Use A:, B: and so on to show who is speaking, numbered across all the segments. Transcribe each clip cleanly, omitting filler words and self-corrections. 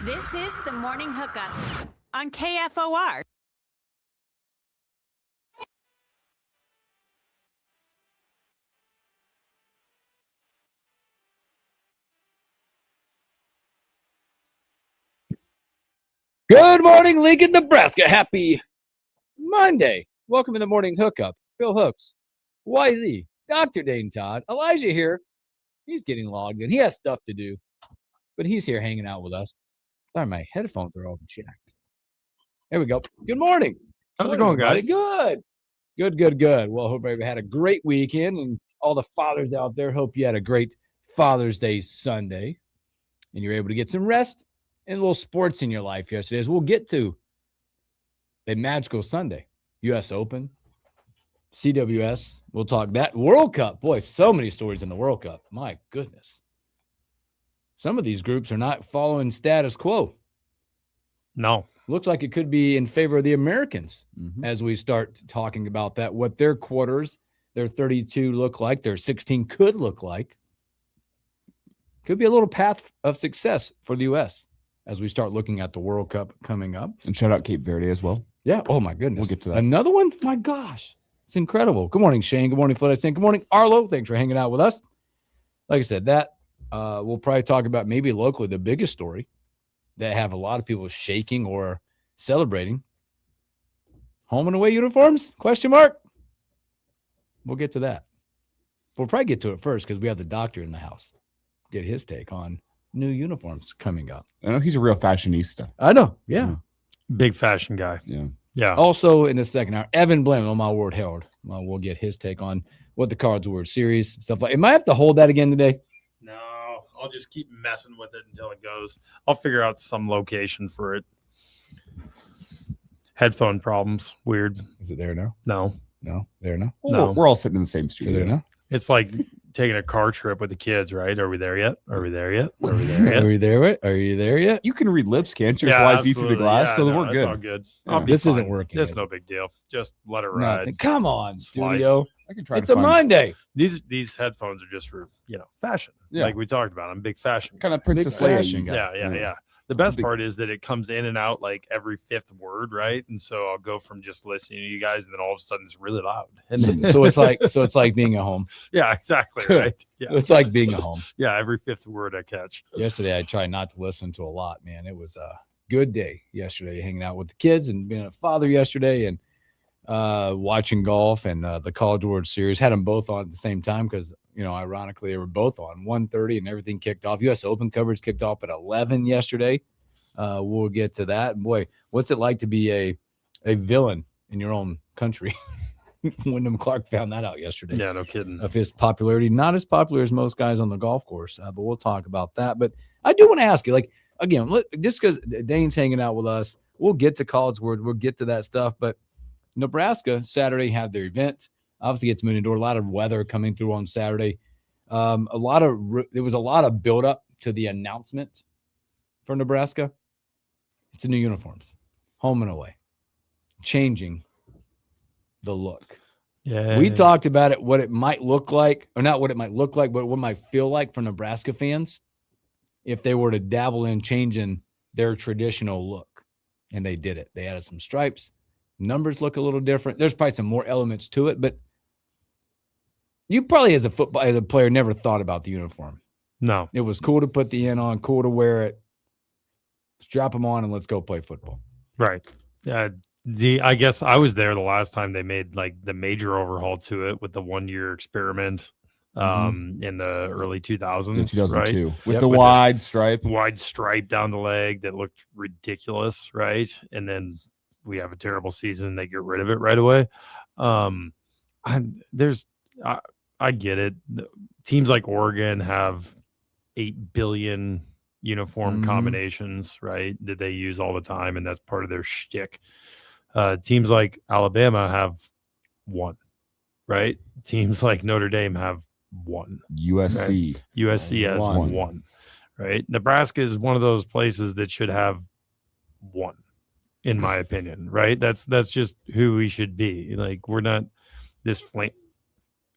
A: This is the Morning Hookup on KFOR.
B: Good morning, Lincoln, Nebraska. Happy Monday. Welcome to the Morning Hookup. Bill Hooks, YZ, Dr. Dane Todd, Elijah here. He's getting logged in. He has stuff to do, but he's here hanging out with us. Sorry, my headphones are all jacked. There we go. Good morning.
C: How's it going, guys?
B: Good. Good. Well, hope everybody had a great weekend, and all the fathers out there, hope you had a great Father's Day Sunday, and you're able to get some rest and a little sports in your life yesterday, as we'll get to a magical Sunday. U.S. Open, CWS. We'll talk that. World Cup. Boy, so many stories in the World Cup. My goodness. Some of these groups are not following status quo.
C: No.
B: Looks like it could be in favor of the Americans as we start talking about that, what their quarters, their 32 look like, their 16 could look like. Could be a little path of success for the U.S. as we start looking at the World Cup coming up.
D: And shout out Cape Verde as well.
B: Yeah. Oh, my goodness.
D: We'll get to that.
B: Another one? My gosh. It's incredible. Good morning, Shane. Good morning, Flood. Good morning, Arlo. Thanks for hanging out with us. Like I said, that we'll probably talk about maybe locally the biggest story that have a lot of people shaking or celebrating. Home and away uniforms? Question mark. We'll get to that. We'll probably get to it first because we have the doctor in the house. Get his take on new uniforms coming up.
D: I know he's a real fashionista.
B: I know. Yeah.
C: Big fashion guy. Yeah.
B: Also in the second hour, Evan Blam on My Word Herald. We'll get his take on what the Cards World Series stuff like. Am I have to hold that again today?
C: No, I'll just keep messing with it until it goes. I'll figure out some location for it. Headphone problems. Weird.
B: Is it there now?
C: No.
B: There now.
C: No.
D: We're all sitting in the same studio.
B: There now.
C: It's like taking a car trip with the kids, right? Are we there yet?
B: Are you there yet?
D: You can read lips, can't you? Yeah, YZ through the glass,
C: yeah,
D: so
C: no,
D: we're good.
C: All good.
D: Yeah.
B: This isn't working.
C: It's no big deal. Just let it ride.
B: Nothing. Come on, studio.
D: I can try.
B: It's a Monday.
C: These headphones are just for fashion.
D: Yeah.
C: Like we talked about. I'm a big fashion.
D: Kind of Princess
B: Big
D: Leia.
B: fashion guy.
C: Yeah. The best part is that it comes in and out like every fifth word, right? And so I'll go from just listening to you guys, and then all of a sudden it's really loud. And
B: So it's like being at home.
C: yeah, exactly.
B: Good.
C: Right. Yeah.
B: It's like being at home.
C: Yeah, every fifth word I catch.
B: Yesterday, I tried not to listen to a lot, man. It was a good day yesterday, hanging out with the kids and being a father yesterday and watching golf and the College World Series. Had them both on at the same time because, ironically, they were both on 1:30 and everything kicked off. U.S. Open coverage kicked off at 11 yesterday. We'll get to that. Boy, what's it like to be a villain in your own country? Wyndham Clark found that out yesterday.
C: Yeah, no kidding.
B: Of his popularity, not as popular as most guys on the golf course, but we'll talk about that. But I do want to ask you, again, just because Dane's hanging out with us, we'll get to College World, we'll get to that stuff. But Nebraska Saturday had their event. Obviously, it's moon indoor. A lot of weather coming through on Saturday. There was a lot of buildup to the announcement for Nebraska. It's the new uniforms, home and away, changing the look.
C: Yeah.
B: We talked about it, what it might look like, or not what it might look like, but what it might feel like for Nebraska fans if they were to dabble in changing their traditional look. And they did it. They added some stripes. Numbers look a little different. There's probably some more elements to it, but you probably as a player never thought about the uniform.
C: No.
B: It was cool to put the N on, cool to wear it. Strap them on and let's go play football.
C: Right. Yeah. I guess I was there the last time they made like the major overhaul to it with the 1-year experiment in the early 2000s.
D: In 2002.
C: Right?
D: With the wide stripe.
C: Wide stripe down the leg that looked ridiculous, right? And then we have a terrible season and they get rid of it right away. I get it. Teams like Oregon have 8 billion uniform combinations, right, that they use all the time, and that's part of their shtick. Teams like Alabama have 1, right? Teams like Notre Dame have 1.
D: USC.
C: Right? USC has 1, right? Nebraska is one of those places that should have 1, in my opinion, right? That's just who we should be. Like, we're not this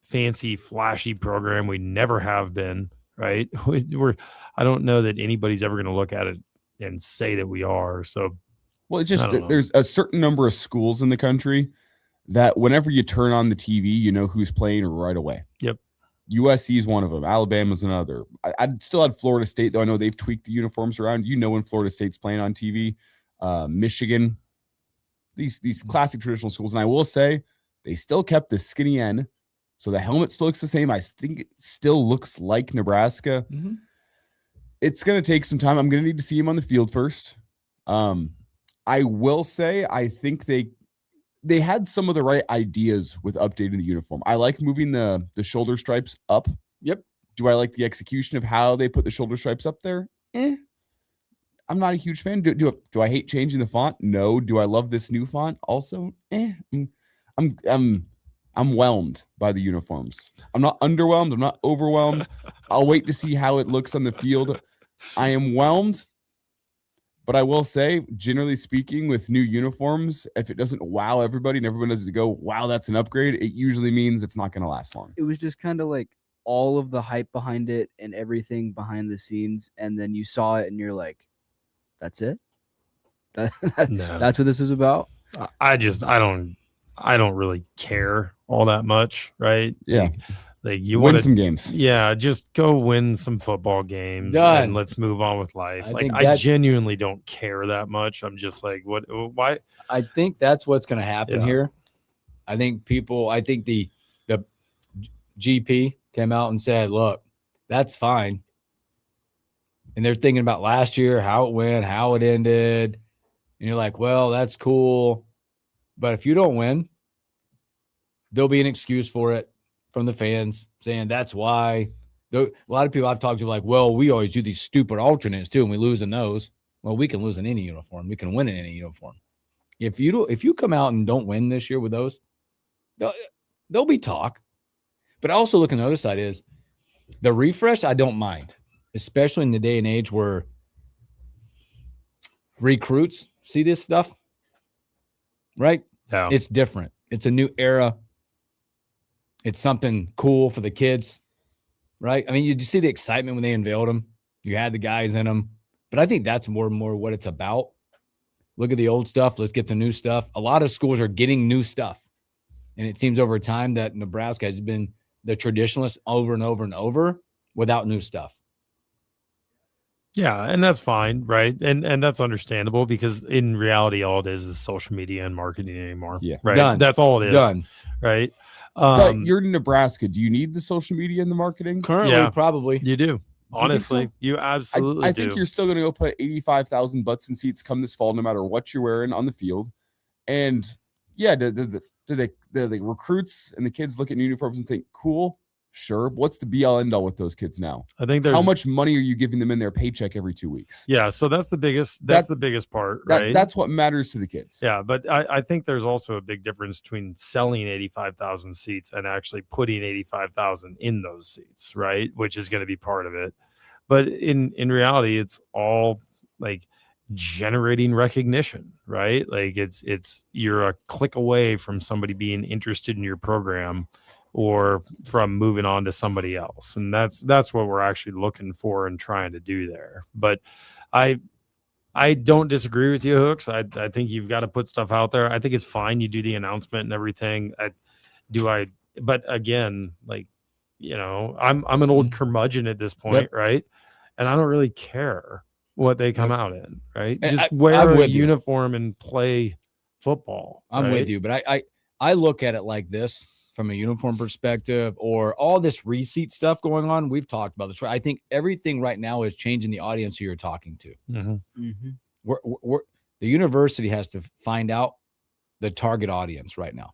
C: fancy, flashy program. We never have been. Right. I don't know that anybody's ever going to look at it and say that we are. So
D: Well, it's just
C: I don't know.
D: there's a certain number of schools in the country that whenever you turn on the TV, you know who's playing right away.
C: Yep.
D: USC is one of them. Alabama's another. I'd still had Florida State, though. I know they've tweaked the uniforms around. You know when Florida State's playing on TV. Michigan, these classic traditional schools. And I will say they still kept the skinny N. So the helmet still looks the same. I think it still looks like Nebraska.
B: Mm-hmm.
D: It's going to take some time. I'm going to need to see him on the field first. I will say I think they had some of the right ideas with updating the uniform. I like moving the shoulder stripes up.
B: Yep.
D: Do I like the execution of how they put the shoulder stripes up there? I'm not a huge fan. Do I hate changing the font? No. Do I love this new font? Also, I'm whelmed by the uniforms. I'm not underwhelmed. I'm not overwhelmed. I'll wait to see how it looks on the field. I am whelmed, but I will say, generally speaking, with new uniforms, if it doesn't wow everybody and everyone doesn't go, wow, that's an upgrade, it usually means it's not going to last long.
E: It was just kind of like all of the hype behind it and everything behind the scenes, and then you saw it and you're like, that's it?
C: No.
E: That's what this is about?
C: I don't really care all that much, right?
D: Yeah.
C: Like you
D: Win
C: want
D: some games.
C: Yeah, just go win some football games
B: Done.
C: and let's move on with life.
B: I
C: Like
B: think
C: I
B: that's-
C: genuinely don't care that much. I'm just like, why?
B: I think that's what's going to happen
C: Yeah.
B: here. I think the GP came out and said, look, that's fine. And they're thinking about last year, how it went, how it ended. And you're like, well, that's cool. But if you don't win, there'll be an excuse for it from the fans saying that's why. A lot of people I've talked to are like, well, we always do these stupid alternates too, and we lose in those. Well, we can lose in any uniform. We can win in any uniform. If you come out and don't win this year with those, there'll be talk. But also look on the other side is the refresh. I don't mind, especially in the day and age where recruits see this stuff, right?
C: Yeah.
B: It's different. It's a new era. It's something cool for the kids, right? I mean, you see the excitement when they unveiled them. You had the guys in them. But I think that's more and more what it's about. Look at the old stuff. Let's get the new stuff. A lot of schools are getting new stuff. And it seems over time that Nebraska has been the traditionalist over and over and over without new stuff.
C: Yeah, and that's fine, right? And that's understandable because in reality, all it is social media and marketing anymore.
D: Yeah.
C: Right.
B: Done.
C: That's all it is.
B: Done.
C: Right.
D: But you're in Nebraska. Do you need the social media and the marketing?
B: Currently,
C: Yeah.
B: probably.
C: You do. Honestly,
D: so?
C: you absolutely
D: I
C: do.
D: think you're still going to go put 85,000 butts in seats come this fall, no matter what you're wearing on the field. And yeah, do the recruits and the kids look at uniforms and think, cool, sure. What's the be all end all with those kids now?
C: I think there's
D: How much money are you giving them in their paycheck every 2 weeks?
C: Yeah, so that's the biggest. That's the biggest part, right?
D: That's what matters to the kids.
C: Yeah, but I think there's also a big difference between selling 85,000 seats and actually putting 85,000 in those seats, right? Which is going to be part of it. But in reality, it's all like generating recognition, right? Like it's you're a click away from somebody being interested in your program or from moving on to somebody else. And that's what we're actually looking for and trying to do there. But I don't disagree with you, Hooks. I think you've got to put stuff out there. I think it's fine. You do the announcement and everything. But again, like, you know, I'm an old curmudgeon at this point,
B: Yep.
C: right? And I don't really care what they come out in, right?
B: And
C: Just
B: I'm
C: wear a
B: with you.
C: uniform and play football.
B: I'm
C: right?
B: with you, but I look at it like this from a uniform perspective or all this receipt stuff going on. We've talked about this. I think everything right now is changing the audience who you're talking to.
C: Mhm.
E: Mm-hmm.
B: The university has to find out the target audience right now.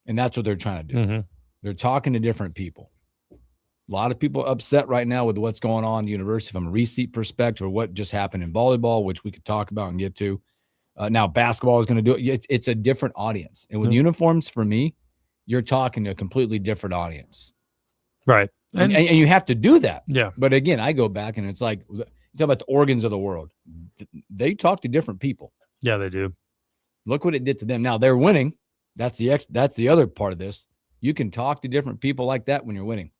B: And that's what they're trying to do.
C: Mhm.
B: They're talking to different people. A lot of people upset right now with what's going on in the university from a receipt perspective or what just happened in volleyball, which we could talk about and get to. Now basketball is going to do it. It's a different audience. And with uniforms, for me, you're talking to a completely different audience.
C: Right.
B: And you have to do that.
C: Yeah.
B: But again, I go back and it's like, you talk about the organs of the world. They talk to different people.
C: Yeah, they do.
B: Look what it did to them. Now they're winning. That's the other part of this. You can talk to different people like that when you're winning.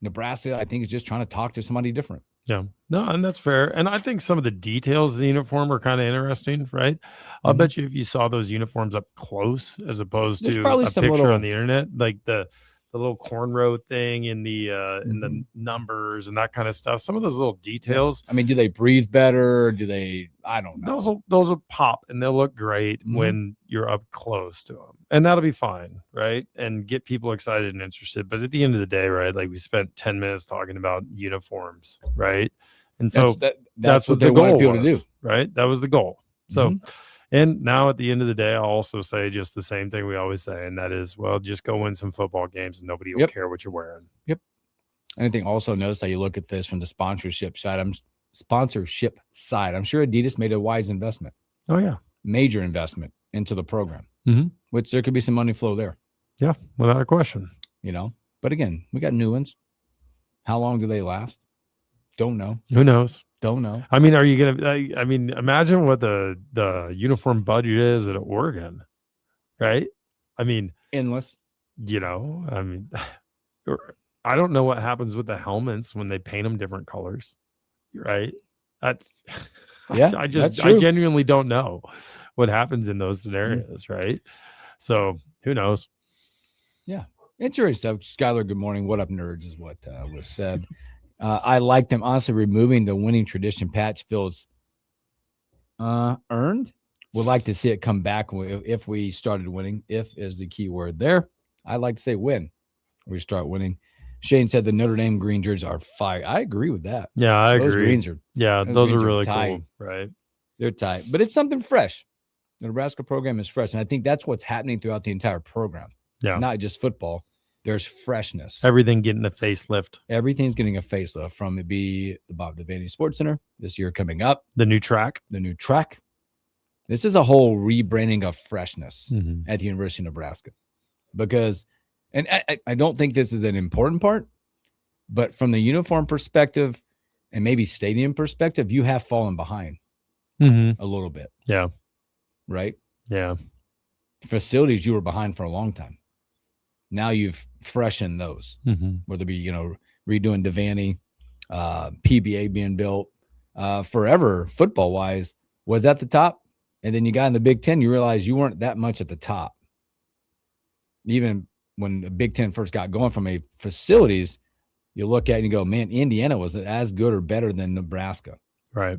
B: Nebraska, I think, is just trying to talk to somebody different.
C: Yeah. No, and that's fair. And I think some of the details of the uniform are kind of interesting, right? I'll
B: Mhm.
C: bet you if you saw those uniforms up close as opposed
B: There's
C: to
B: probably
C: a
B: some
C: picture
B: little-
C: on the internet, like the little cornrow thing in the
B: Mhm.
C: numbers and that kind of stuff. Some of those little details,
B: I mean, do they breathe better? Do they? I don't know.
C: those will pop and they'll look great
B: Mhm.
C: when you're up close to them. And that'll be fine, right? And get people excited and interested. But at the end of the day, right? Like we spent 10 minutes talking about uniforms, right? And so
B: That's what
C: the
B: they wanted
C: goal
B: people to do.
C: was, right? That was the goal. So,
B: Mhm.
C: and now at the end of the day, I'll also say just the same thing we always say, and that is, well, just go win some football games and nobody will
B: Yep.
C: care what you're wearing.
B: And I think also notice how you look at this from the sponsorship side. I'm sure Adidas made a wise investment,
C: Oh, yeah.
B: major investment into the program,
C: Mhm.
B: which there could be some money flow there,
C: Yeah, without a question.
B: you know. But again, we got new ones. How long do they last? Don't know.
C: Who knows?
B: Don't know.
C: I mean, are you going to, I mean, imagine what the uniform budget is at Oregon, right? I mean,
B: Endless.
C: I mean, I don't know what happens with the helmets when they paint them different colors, right? I,
B: Yeah,
C: I
B: that's
C: I
B: true.
C: genuinely don't know what happens in those scenarios, right? So who knows?
B: Interesting. Skylar, good morning. What up, nerds, is what was said. I like them. Honestly, removing the winning tradition patch feels earned. Would like to see it come back if we started winning. If is the key word there. I'd like to say win. We start winning. Shane said the Notre Dame green jerseys are fire. I agree with that.
C: Yeah, I
B: Those
C: agree.
B: greens are
C: Yeah,
B: those
C: those are
B: greens are
C: really
B: tight.
C: cool, right?
B: they're tight, but it's something fresh. The Nebraska program is fresh, and I think that's what's happening throughout the entire program.
C: Yeah.
B: Not just football. There's freshness.
C: Everything getting a facelift.
B: Everything's getting a facelift from it be the Bob Devaney Sports Center this year coming up,
C: The new track.
B: the new track. This is a whole rebranding of freshness
C: Mhm.
B: at the University of Nebraska because, and I don't think this is an important part, but from the uniform perspective and maybe stadium perspective, you have fallen behind
C: Mhm.
B: a little bit,
C: Yeah.
B: right?
C: Yeah.
B: Facilities, you were behind for a long time. Now you've freshened those,
C: Mhm.
B: whether it be, redoing Devaney, PBA being built, forever football wise was at the top. And then you got in the Big Ten, you realize you weren't that much at the top. Even when the Big Ten first got going from a facilities, you look at it and you go, man, Indiana was as good or better than Nebraska.
C: Right.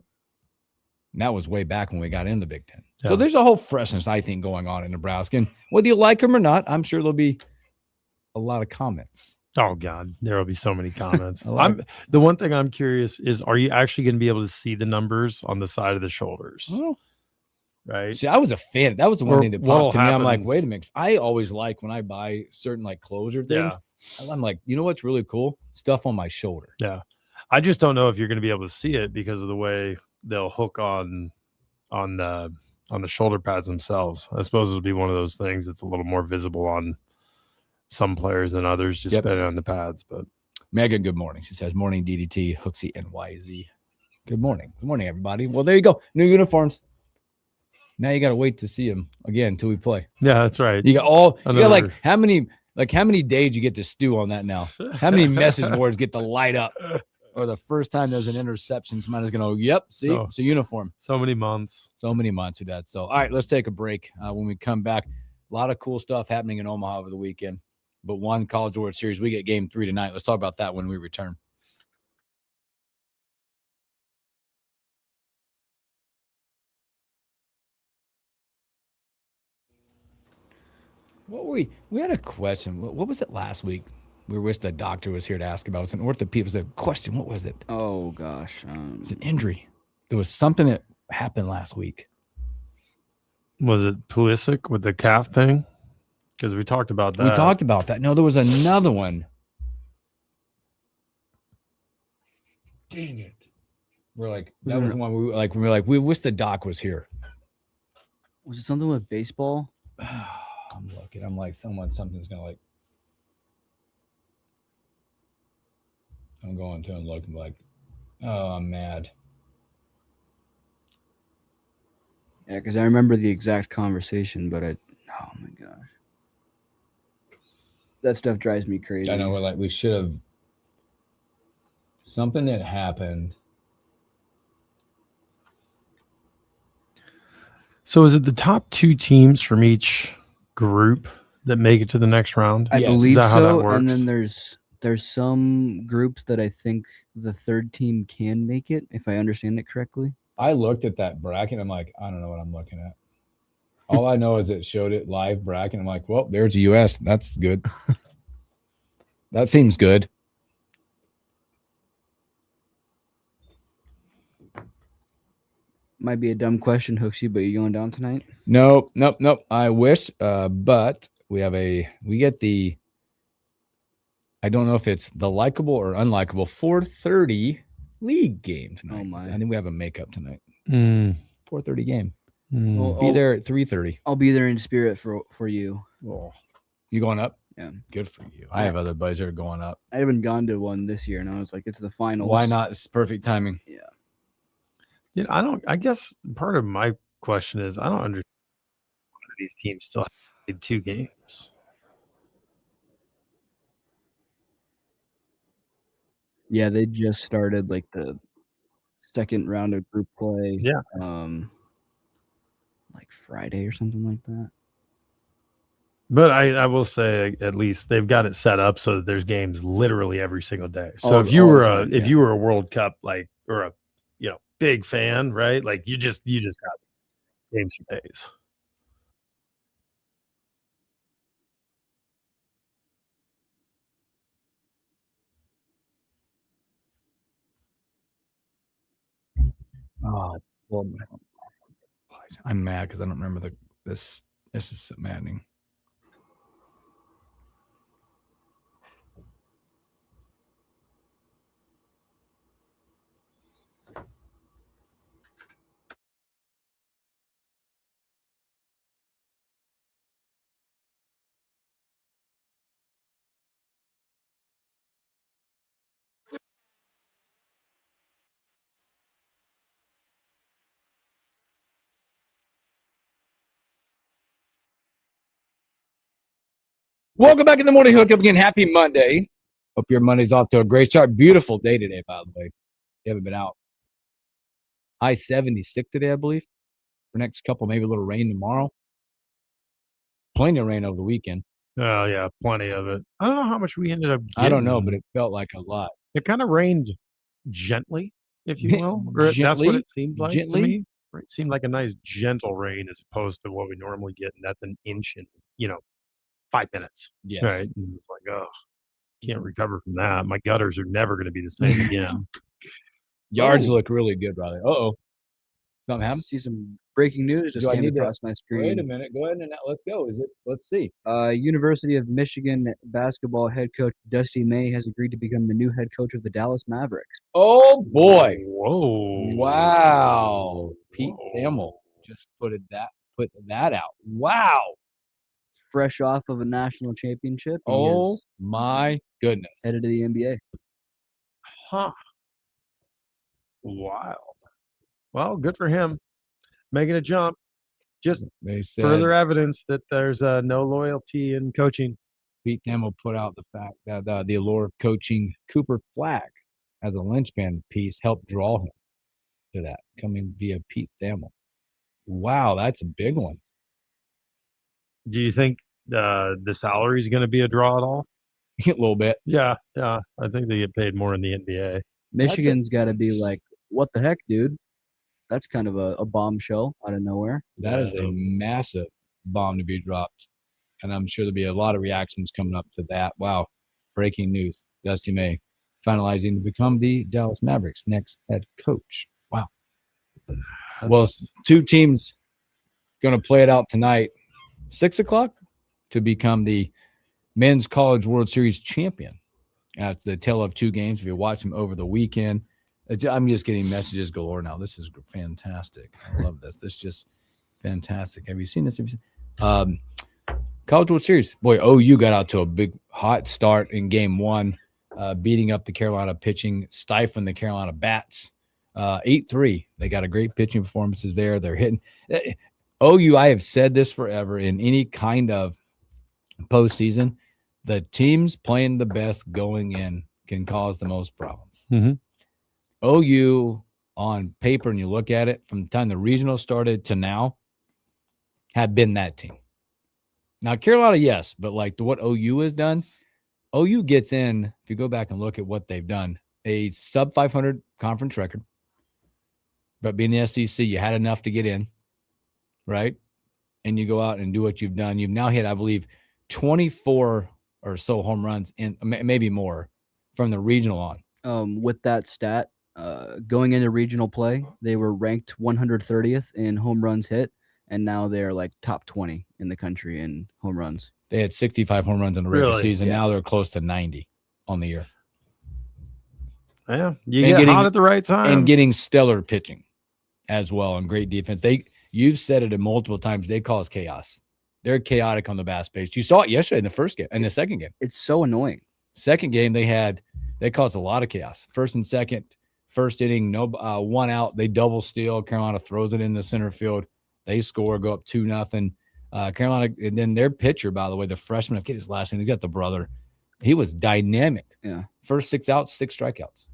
B: And that was way back when we got in the Big Ten. So
C: Yeah.
B: there's a whole freshness, I think, going on in Nebraska. And whether you like them or not, I'm sure there'll be a lot of comments.
C: Oh God, there will be so many comments.
B: I like
C: The one thing I'm curious is, are you actually going to be able to see the numbers on the side of the shoulders?
B: Well,
C: Right.
B: see, I was a fan. That was the one
C: Or
B: thing that
C: what'll
B: popped to me. I'm like,
C: happen-
B: wait a minute. I always like when I buy certain like closer things. I'm like, you know what's really cool? Stuff on my shoulder.
C: Yeah. I just don't know if you're going to be able to see it because of the way they'll hook on the shoulder pads themselves. I suppose it'll be one of those things that's a little more visible on some players than others, just
B: Yep.
C: depending on the pads. But
B: Megan, good morning. She says, morning, DDT, Hooksy, and YZ. Good morning. Good morning, everybody. Well, there you go. New uniforms. Now you got to wait to see them again until we play.
C: yeah, that's right.
B: You got like
C: Another-
B: how many days you get to stew on that now? How many message boards get to light up? Or the first time there's an interception, somebody's going to, yep, see,
C: So-
B: it's a uniform.
C: So many months.
B: So many months of that. So, all right, let's take a break. When we come back, a lot of cool stuff happening in Omaha over the weekend. But one College World Series, we get game 3 tonight. Let's talk about that when we return. We had a question. What was it last week? We wish the doctor was here to ask about. It was an orthopedic. It was a question. What was it?
E: Oh gosh.
B: It was an injury. There was something that happened last week.
C: Was it Pulisic with the calf thing? Because we talked about that.
B: We talked about that. No, there was another one. Dang it. We're like, that was the one we wish the doc was here.
E: Was it something with baseball?
B: I'm looking. I'm like, something's gonna like. I'm going to and looking like, oh, I'm mad.
E: Yeah, because I remember the exact conversation, but oh my gosh. That stuff drives me crazy.
B: I know we should have. Something that happened.
C: So is it the top 2 teams from each group that make it to the next round?
E: I
B: Yes.
E: believe
C: Is that how that
E: so. And then
C: works?
E: there's some groups that I think the third team can make it, if I understand it correctly.
B: I looked at that bracket. I'm like, I don't know what I'm looking at. All I know is it showed it live bracket. I'm like, well, there's the U.S. That's good. That seems good.
E: Might be a dumb question, Hooksy, but you going down tonight?
B: Nope. I wish, but we get the. I don't know if it's the likable or unlikable 4:30 league game tonight.
E: Oh, my.
B: I think we have a makeup tonight.
C: Mm,
B: 4:30 game.
C: mm.
B: Be there at 3:30.
E: I'll be there in spirit for you.
B: Oh, you going up?
E: Yeah.
B: Good for you. I have other buddies that are going up.
E: I haven't gone to one this year, and I was like, it's the finals.
B: Why not? It's perfect timing.
E: Yeah.
C: Yeah, I guess part of my question is I don't understand why these teams still have 2 games.
E: Yeah, they just started like the second round of group play.
C: Yeah.
E: Like Friday or something like that.
C: But I will say at least they've got it set up so that there's games literally every single day. So if you were a World Cup or a big fan, right? Like you just got games for days.
B: Oh, well, I'm mad because I don't remember this. This is so maddening. Welcome back in the morning hookup again. Happy Monday. Hope your Monday's off to a great start. Beautiful day today, by the way. You haven't been out. High 76 today, I believe. For next couple, maybe a little rain tomorrow. Plenty of rain over the weekend.
C: Oh yeah, plenty of it. I don't know how much we ended up getting.
B: I don't know, but it felt like a lot.
C: It kind of rained gently, if you will. That's what it seemed like to me. It seemed like a nice gentle rain as opposed to what we normally get, and that's an inch in 5 minutes.
B: Yes.
C: Right. And it's like, oh, can't recover from that. My gutters are never going to be the same again.
B: Yards look really good, brother. Uh-oh. Something happened?
E: See some breaking news just came across my screen.
B: Wait a minute. Go ahead and let's go. Let's see.
E: University of Michigan basketball head coach Dusty May has agreed to become the new head coach of the Dallas Mavericks.
B: Oh boy.
C: Whoa.
B: Wow. Pete Thamel just put that out. Wow.
E: Fresh off of a national championship.
B: Oh my goodness.
E: Headed to the NBA.
C: Huh. Wild. Well, good for him. Making a jump. Just further evidence that there's no loyalty in coaching.
B: Pete Thamel put out the fact that the allure of coaching Cooper Flack as a linchpin piece helped draw him to that, coming via Pete Thamel. Wow, that's a big one.
C: Do you think the salary is going to be a draw at all?
B: A little bit.
C: Yeah. I think they get paid more in the NBA.
E: Michigan's got to be like, what the heck, dude? That's kind of a bombshell out of nowhere.
B: That is a massive bomb to be dropped. And I'm sure there'll be a lot of reactions coming up to that. Wow. Breaking news. Dusty May finalizing to become the Dallas Mavericks' next head coach. Wow. Well, 2 teams going to play it out tonight, 6 o'clock, to become the Men's College World Series champion. At the tale of 2 games. If you watch them over the weekend, I'm just getting messages galore now. This is fantastic. I love this. This is just fantastic. Have you seen this? College World Series. Boy, OU got out to a big hot start in game 1, beating up the Carolina pitching, stifling the Carolina bats. 8-3. They got a great pitching performances there. They're hitting. OU, I have said this forever, in any kind of postseason, the teams playing the best going in can cause the most problems.
C: Mhm.
B: OU on paper, and you look at it from the time the regional started to now, have been that team. Now, Carolina, yes, but like what OU has done, OU gets in, if you go back and look at what they've done, a sub 500 conference record. But being the SEC, you had enough to get in, right? And you go out and do what you've done. You've now hit, I believe, 24 or so home runs, in maybe more, from the regional on.
E: With that stat, going into regional play, they were ranked 130th in home runs hit, and now they're like top 20 in the country in home runs.
B: They had 65 home runs in the regular
C: Really?
B: season.
E: Yeah.
B: Now they're close to 90 on the year.
C: Yeah, you
B: And
C: get
B: getting-
C: hot at the right time.
B: And getting stellar pitching as well, and great defense. You've said it multiple times. They cause chaos. They're chaotic on the Bass base. You saw it yesterday in the first game, in the second game.
E: It's so annoying.
B: Second game, they caused a lot of chaos. First and second, first inning, no one out. They double steal. Carolina throws it in the center field. They score, go up 2-0. Carolina, and then their pitcher, by the way, the freshman, I forget his last name. He's got the brother. He was dynamic.
E: Yeah.
B: First 6 outs, 6 strikeouts.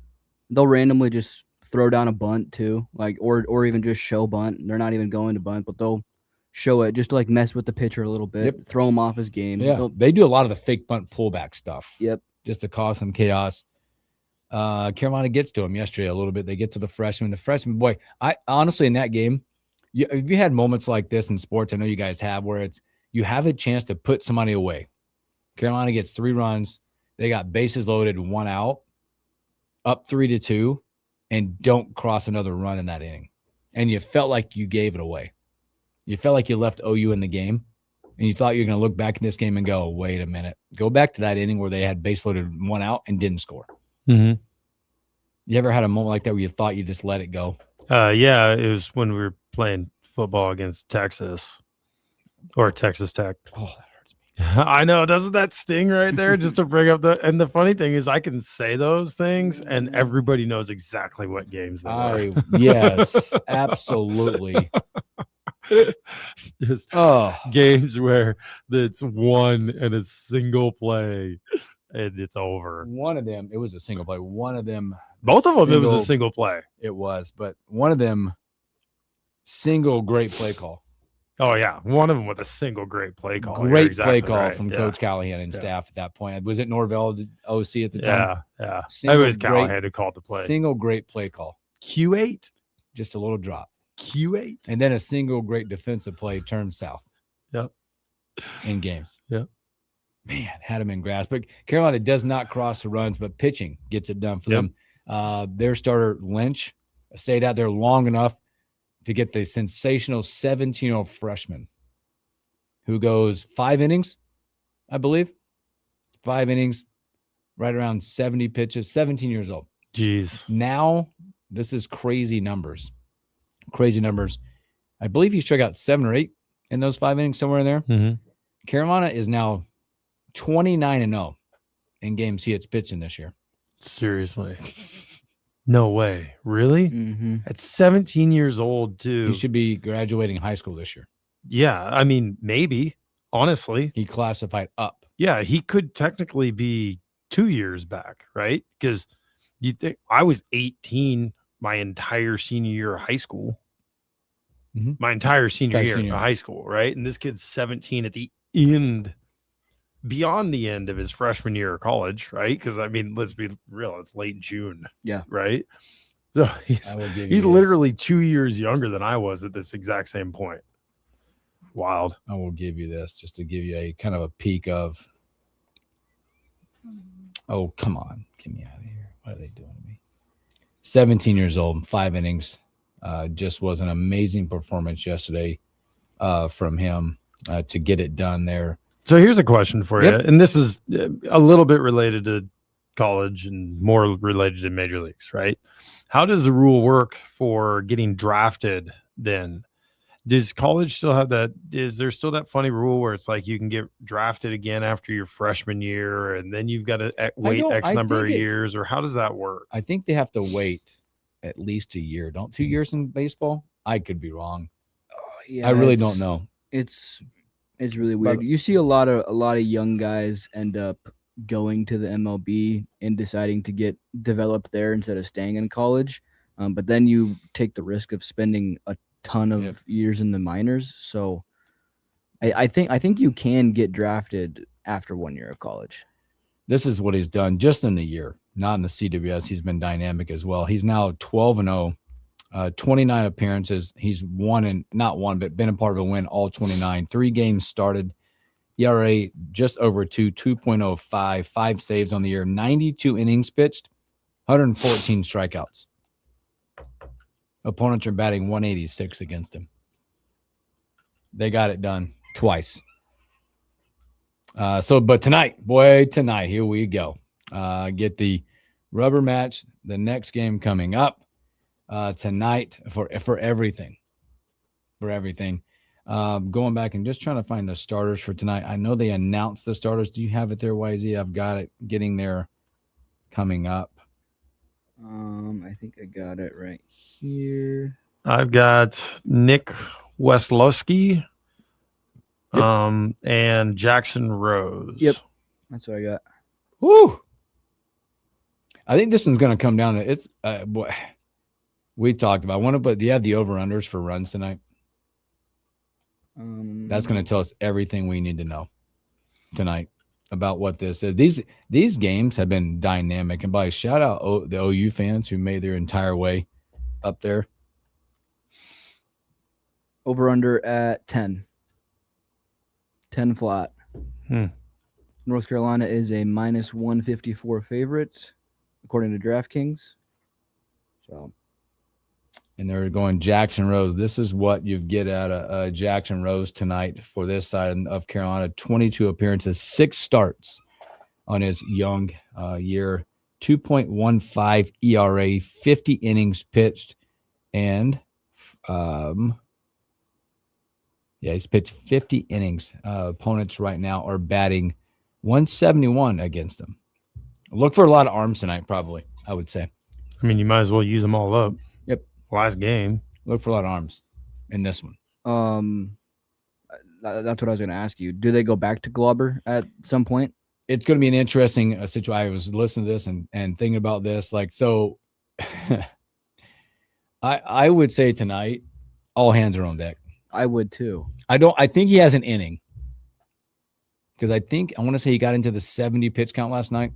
E: They'll randomly just throw down a bunt too, like or even just show bunt. They're not even going to bunt, but they'll show it just to like mess with the pitcher a little bit,
B: Yep.
E: throw him off his game.
B: Yeah, they do a lot of the fake bunt pullback stuff.
E: Yep.
B: Just to cause some chaos. Carolina gets to him yesterday a little bit. They get to the freshman. The freshman, boy, I honestly, in that game, if you had moments like this in sports, I know you guys have, where you have a chance to put somebody away. Carolina gets 3 runs. They got bases loaded, 1 out, up 3-2, and don't cross another run in that inning. And you felt like you gave it away. You felt like you left OU in the game, and you thought you were going to look back in this game and go, wait a minute. Go back to that inning where they had base loaded, 1 out, and didn't score.
C: Mm-hmm.
B: You ever had a moment like that where you thought you just let it go?
C: Yeah, it was when we were playing football against Texas or Texas Tech.
B: Oh, that hurts me.
C: I know, doesn't that sting right there? Just to bring up and the funny thing is, I can say those things, and everybody knows exactly what games they are.
B: Yes, absolutely.
C: Just
B: Oh,
C: games where it's one and a single play, and it's over.
B: one of them, it was a single play. One of them,
C: Both of them, it was a single play.
B: It was, but one of them, single great play call.
C: Oh yeah, one of them with a single great play call. You're
B: Great
C: exactly
B: play call
C: right.
B: from
C: Yeah.
B: Coach Callahan and
C: Yeah.
B: staff at that point. Was it Norvell, the OC at the time?
C: Yeah.
B: Single
C: It was
B: great-
C: Callahan who called the play.
B: Single great play call.
C: Q8.
B: Just a little drop.
C: Q8.
B: And then a single great defensive play turned south.
C: Yep.
B: In games.
C: Yep.
B: Man, had him in grasp. But Carolina does not cross the runs, but pitching gets it done for
C: Yep.
B: them. Their starter, Lynch, stayed out there long enough to get the sensational 17-year-old freshman who goes 5 innings, I believe. 5 innings, right around 70 pitches, 17 years old.
C: Jeez.
B: Now, this is crazy numbers. Crazy numbers. I believe he struck out 7 or 8 in those 5 innings, somewhere in there.
C: Mm-hmm.
B: Carolina is now 29-0 in games he hits pitching this year.
C: Seriously. No way. Really?
E: Mm-hmm.
C: At 17 years old, too.
B: He should be graduating high school this year.
C: Yeah. I mean, maybe. Honestly.
B: He classified up.
C: Yeah. He could technically be 2 years back, right? Because you think I was 18 my entire senior year of high school.
B: Mhm.
C: My entire senior
B: Entire
C: year
B: senior
C: of
B: year.
C: high school, right? And this kid's 17 at the end, beyond the end of his freshman year of college, right? Because I mean, let's be real, it's late June.
E: Yeah.
C: Right. So
B: I will give you
C: he's
B: this.
C: literally 2 years younger than I was at this exact same point. Wild.
B: I will give you this just to give you a kind of a peek of. Oh, come on. Get me out of here. What are they doing to me? 17 years old, 5 innings. Just was an amazing performance yesterday from him to get it done there.
C: So here's a question for
B: Yep.
C: you. And this is a little bit related to college and more related to major leagues, right? How does the rule work for getting drafted then? Does college still have that? Is there still that funny rule where it's like you can get drafted again after your freshman year and then you've got to wait
B: don't-
C: X
B: I
C: number of
B: think it's-
C: years? Or how does that work?
B: I think they have to wait at least a year. Don't 2 years in baseball? I could be wrong.
E: Yeah,
B: I really don't know.
E: It's really weird. You see a lot of young guys end up going to the MLB and deciding to get developed there instead of staying in college. But then you take the risk of spending a ton of
B: Yep.
E: years in the minors. So I think you can get drafted after 1 year of college.
B: This is what he's done just in the year, not in the CWS. He's been dynamic as well. He's now 12-0, 29 appearances. He's not won, but been a part of a win all 29. 3 games started. ERA just over 2.05, 5 saves on the year, 92 innings pitched, 114 strikeouts. Opponents are batting 186 against him. They got it done twice. But tonight, here we go. Get the rubber match, the next game coming up tonight for everything. For everything. Going back and just trying to find the starters for tonight. I know they announced the starters. Do you have it there, YZ? I've got it getting there coming up.
E: I think I got it right here.
C: I've got Nick Weslowski,
B: Yep.
C: and Jackson Rose.
E: Yep. That's what I got.
B: Woo! I think this one's going to come down to it's. We talked about. I want to put. Do you have the over-unders for runs tonight? That's going to tell us everything we need to know tonight about what this is. These games have been dynamic, and by shout out the OU fans who made their entire way up there.
E: Over under at 10. 10 flat. North Carolina is a minus 154 favorite, according to DraftKings. So,
B: And they're going Jackson Rose. This is what you get out of Jackson Rose tonight for this side of Carolina. 22 appearances, 6 starts on his young year. 2.15 ERA, 50 innings pitched, and he's pitched 50 innings. Opponents right now are batting 171 against him. Look for a lot of arms tonight, probably, I would say.
C: I mean, you might as well use them all up.
B: Yep.
C: Last game.
B: Look for a lot of arms in this one.
E: that's what I was going to ask you. Do they go back to Glauber at some point?
B: It's going to be an interesting situation. I was listening to this and thinking about this. Like, so I would say tonight, all hands are on deck.
E: I would too.
B: I think he has an inning. Because I want to say he got into the 70 pitch count last night.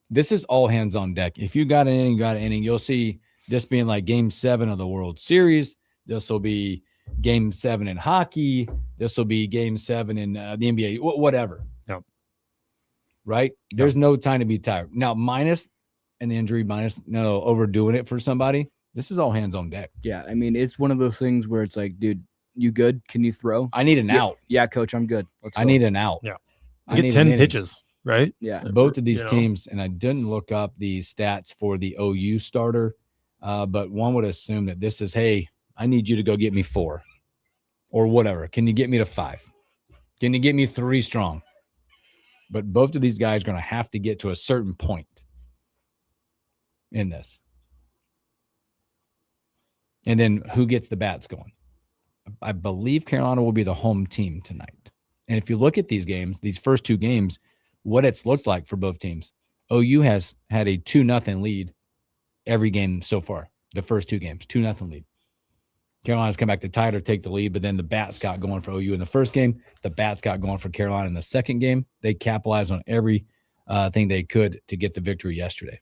B: This is all hands on deck. If you got an inning, you'll see this being like game 7 of the World Series. This will be game 7 in hockey. This will be game 7 in the NBA, whatever.
C: Yep.
B: Right? There's no time to be tired. Now, minus an injury, overdoing it for somebody. This is all hands on deck.
E: Yeah, I mean, it's one of those things where it's like, dude, you good? Can you throw?
B: I need an out.
E: Yeah, coach, I'm good. Let's go.
B: I need an out.
C: Yeah.
B: I
C: Get
B: need
C: 10
B: an inning.
C: pitches, right?
E: Yeah.
B: Both of these
C: You know?
B: teams, and I didn't look up the stats for the OU starter, but one would assume that this is, hey, I need you to go get me 4 or whatever. Can you get me to 5? Can you get me 3 strong? But both of these guys are going to have to get to a certain point in this. And then who gets the bats going? I believe Carolina will be the home team tonight. And if you look at these games, these first 2 games, what it's looked like for both teams, OU has had a 2-0 lead every game so far. The first 2 games, 2-0 lead. Carolina's come back to tie or take the lead, but then the bats got going for OU in the first game. The bats got going for Carolina in the second game. They capitalized on every thing they could to get the victory yesterday.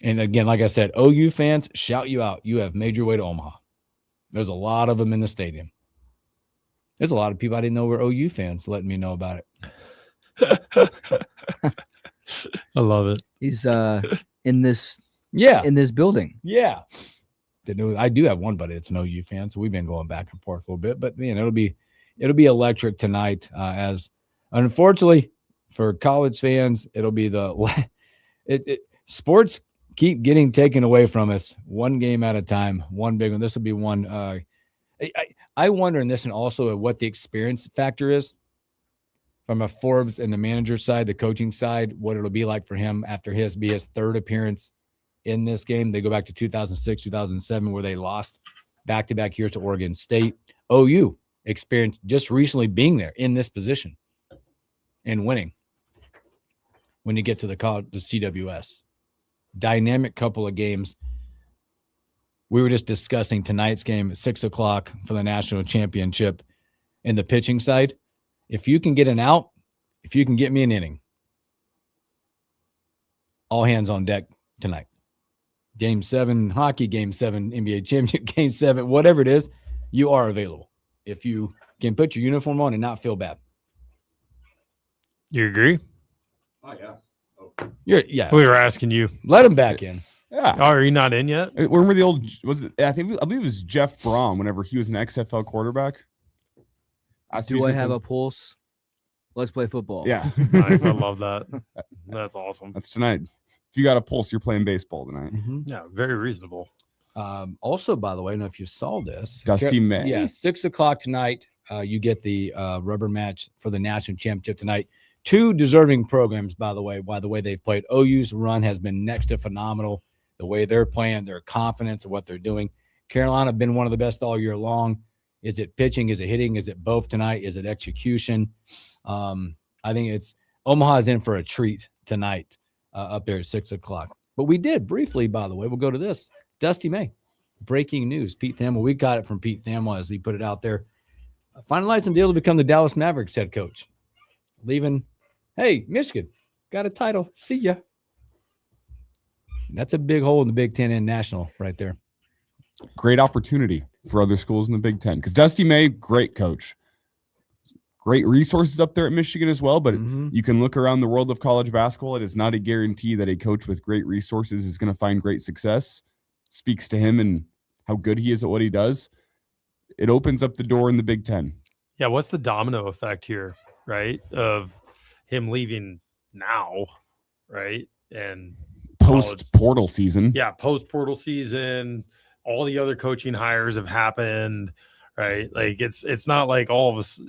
B: And again, like I said, OU fans, shout you out. You have made your way to Omaha. There's a lot of them in the stadium. There's a lot of people I didn't know were OU fans letting me know about it.
C: I love it.
E: He's in this building.
B: Yeah. I do have one buddy that's an OU fan, so we've been going back and forth a little bit. But man, it'll be electric tonight. As unfortunately for college fans, it'll be sports keep getting taken away from us one game at a time, one big one. This will be one. I wonder in this and also what the experience factor is from a Forbes and the manager side, the coaching side, what it'll be like for him after his 3rd appearance in this game. They go back to 2006, 2007, where they lost back-to-back years to Oregon State. OU experienced just recently being there in this position. and winning when you get to the CWS. Dynamic couple of games. We were just discussing tonight's game at 6:00 for the national championship in the pitching side. If you can get an out, if you can get me an inning, all hands on deck tonight. Game 7 hockey, Game 7 NBA championship, Game 7, whatever it is, you are available. If you can put your uniform on and not feel bad.
C: You agree?
D: Oh yeah.
B: Yeah.
C: We were asking you.
B: Let him back in.
D: Yeah.
C: Oh, are you not in yet?
D: Remember the old? I believe it was Jeff Braun. Whenever he was an XFL quarterback.
E: Do I have a pulse? Let's play football.
D: Yeah.
C: Nice. I love that. That's awesome.
D: That's tonight. If you got a pulse, you're playing baseball tonight.
C: Yeah, very reasonable.
B: Also, by the way, I don't know if you saw this.
D: Dusty May.
B: Yeah, 6:00 tonight. You get the rubber match for the national championship tonight. 2 deserving programs, by the way they've played. OU's run has been next to phenomenal. The way they're playing, their confidence of what they're doing. Carolina have been one of the best all year long. Is it pitching? Is it hitting? Is it both tonight? Is it execution? I think it's Omaha's in for a treat tonight up there at 6:00. But we did briefly, by the way, we'll go to this. Dusty May, breaking news. Pete Thamel, we got it from Pete Thamel as he put it out there. Finalizing deal to become the Dallas Mavericks head coach. Leaving, hey, Michigan, got a title. See ya. That's a big hole in the Big Ten and national right there.
D: Great opportunity for other schools in the Big Ten. Because Dusty May, great coach. Great resources up there at Michigan as well. But you can look around the world of college basketball. It is not a guarantee that a coach with great resources is going to find great success. Speaks to him and how good he is at what he does. It opens up the door in the Big Ten.
C: Yeah, what's the domino effect here, right? Of him leaving now, right? And
D: Post portal season.
C: Yeah, post portal season, all the other coaching hires have happened, right? Like it's not like all of us,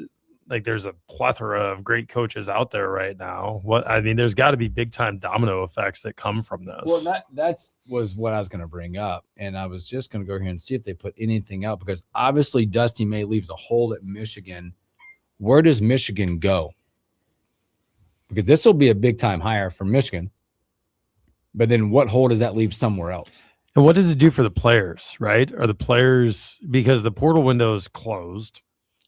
C: like there's a plethora of great coaches out there right now. There's got to be big time domino effects that come from this.
B: Well, that was what I was going to bring up, and I was just going to go here and see if they put anything out, because obviously Dusty May leaves a hole at Michigan. Where does Michigan go? Because this will be a big time hire for Michigan. But then what hole does that leave somewhere else?
C: And what does it do for the players, right? Are the players, because the portal window is closed,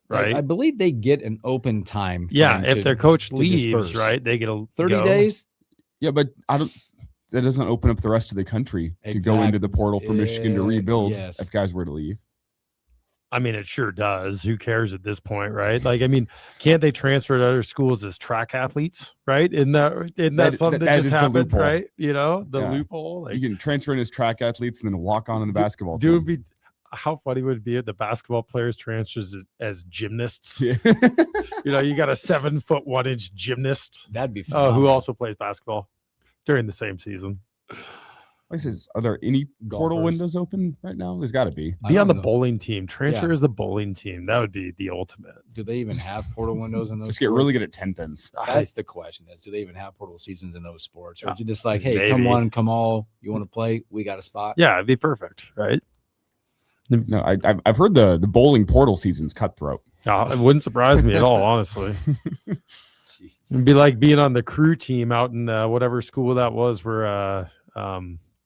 C: right?
B: I believe they get an open time.
C: Yeah, if their coach leaves,
B: disperse.
C: right, they get
B: 30 days.
D: Yeah, but that doesn't open up the rest of the country to go into the portal for Michigan to rebuild if guys were to leave.
C: I mean, it sure does. Who cares at this point, right? Like, I mean, can't they transfer to other schools as track athletes, right? Isn't that something that just happened, right? You know, the loophole. Like, you
D: can transfer in as track athletes and then walk on in the basketball team.
C: How funny would it be if the basketball players transfers as gymnasts? You know, you got a 7'1" gymnast.
B: That'd be fun.
C: Who also plays basketball during the same season.
D: Like I said, are there any portal windows open right now? There's got to be.
C: Be on the bowling team. Transfer as the bowling team. That would be the ultimate.
B: Do they even have portal windows in those?
D: Just get really good at 10-pins.
B: That's the question. Do they even have portal seasons in those sports? Or is it just like, hey, come one, come all. You want to play? We got a spot.
C: Yeah, it'd be perfect, right?
D: No, I've heard the bowling portal season's cutthroat.
C: It wouldn't surprise me at all, honestly. It'd be like being on the crew team out in whatever school that was where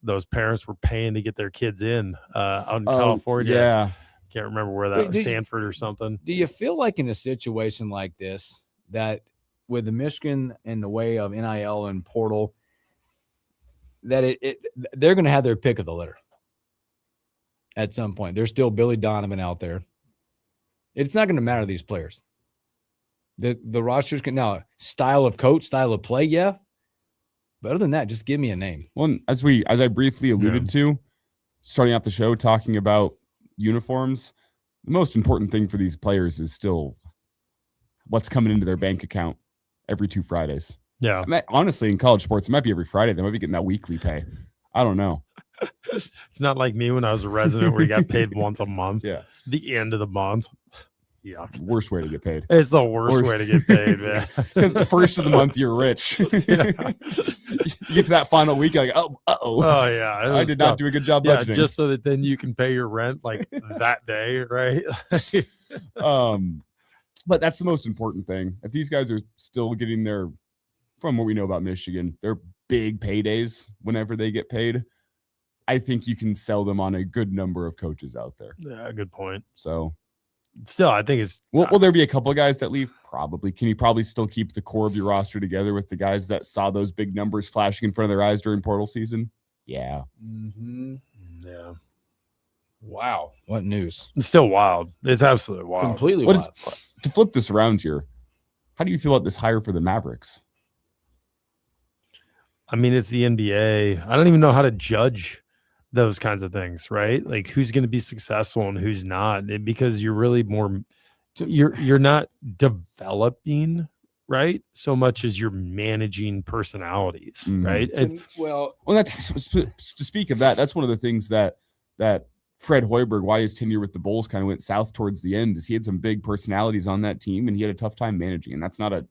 C: those parents were paying to get their kids in out in California.
D: Yeah.
C: Can't remember where that was, Stanford or something.
B: Do you feel like in a situation like this that with the Michigan and the way of NIL and portal that they're going to have their pick of the litter at some point? There's still Billy Donovan out there. It's not going to matter to these players. The rosters can now style of coach, style of play, yeah. But other than that, just give me a name.
D: Well, as I briefly alluded to, starting out the show, talking about uniforms, the most important thing for these players is still what's coming into their bank account every 2 Fridays.
C: Yeah.
D: Honestly, in college sports, it might be every Friday. They might be getting that weekly pay. I don't know.
C: It's not like me when I was a resident where you got paid once a month.
D: Yeah.
C: The end of the month. Yeah.
D: Worst way to get paid.
C: It's the worst way to get paid, man.
D: Because the first of the month you're rich. You get to that final week, you're like,
C: oh yeah,
D: I did not do a good job budgeting.
C: Just so that then you can pay your rent like that day, right?
D: But that's the most important thing. If these guys are still getting their, from what we know about Michigan, their big paydays whenever they get paid, I think you can sell them on a good number of coaches out there.
C: Yeah, good point.
D: So
C: Still, I think it's
D: will there be a couple of guys that leave? Probably. Can you probably still keep the core of your roster together with the guys that saw those big numbers flashing in front of their eyes during portal season? Yeah.
B: Mm-hmm.
C: yeah.
B: Wow. What news?
C: It's still wild. It's absolutely wild.
B: Completely
D: What
B: wild.
D: To flip this around here, how do you feel about this hire for the Mavericks?
C: I mean, it's the NBA. I don't even know how to judge those kinds of things, right? Like who's going to be successful and who's not, because you're really more, you're not developing, right? So much as you're managing personalities, right?
B: Well,
D: that's to speak of that. That's one of the things that Fred Hoiberg, why his tenure with the Bulls kind of went south towards the end, is he had some big personalities on that team and he had a tough time managing. And that's not a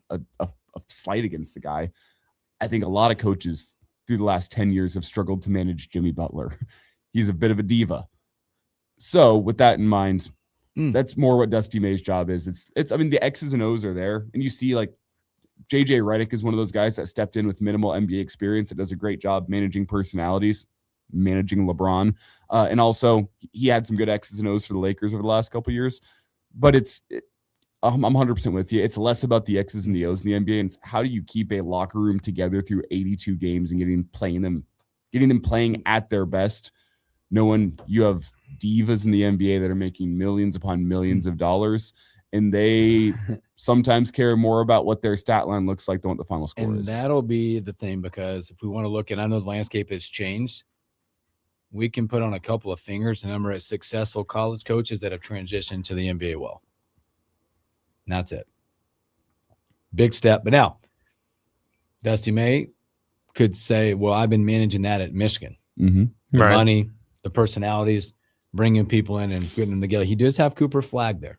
D: slight against the guy. I think a lot of coaches through the last 10 years have struggled to manage Jimmy Butler. He's a bit of a diva. So with that in mind, that's more what Dusty May's job is. It's I mean, the X's and O's are there, and you see like JJ Redick is one of those guys that stepped in with minimal NBA experience that does a great job managing personalities, managing LeBron. And also he had some good X's and O's for the Lakers over the last couple of years, but I'm 100% with you. It's less about the X's and the O's in the NBA, and it's how do you keep a locker room together through 82 games and getting them playing at their best, knowing you have divas in the NBA that are making millions upon millions of dollars, and they sometimes care more about what their stat line looks like than what the final score is.
B: That'll be the thing, because if we want to look, and I know the landscape has changed, we can put on a couple of fingers the number of successful college coaches that have transitioned to the NBA well. And that's it. Big step. But now, Dusty May could say, well, I've been managing that at Michigan.
D: Mm-hmm.
B: The
C: Right.
B: money, the personalities, bringing people in and putting them together. He does have Cooper Flagg there,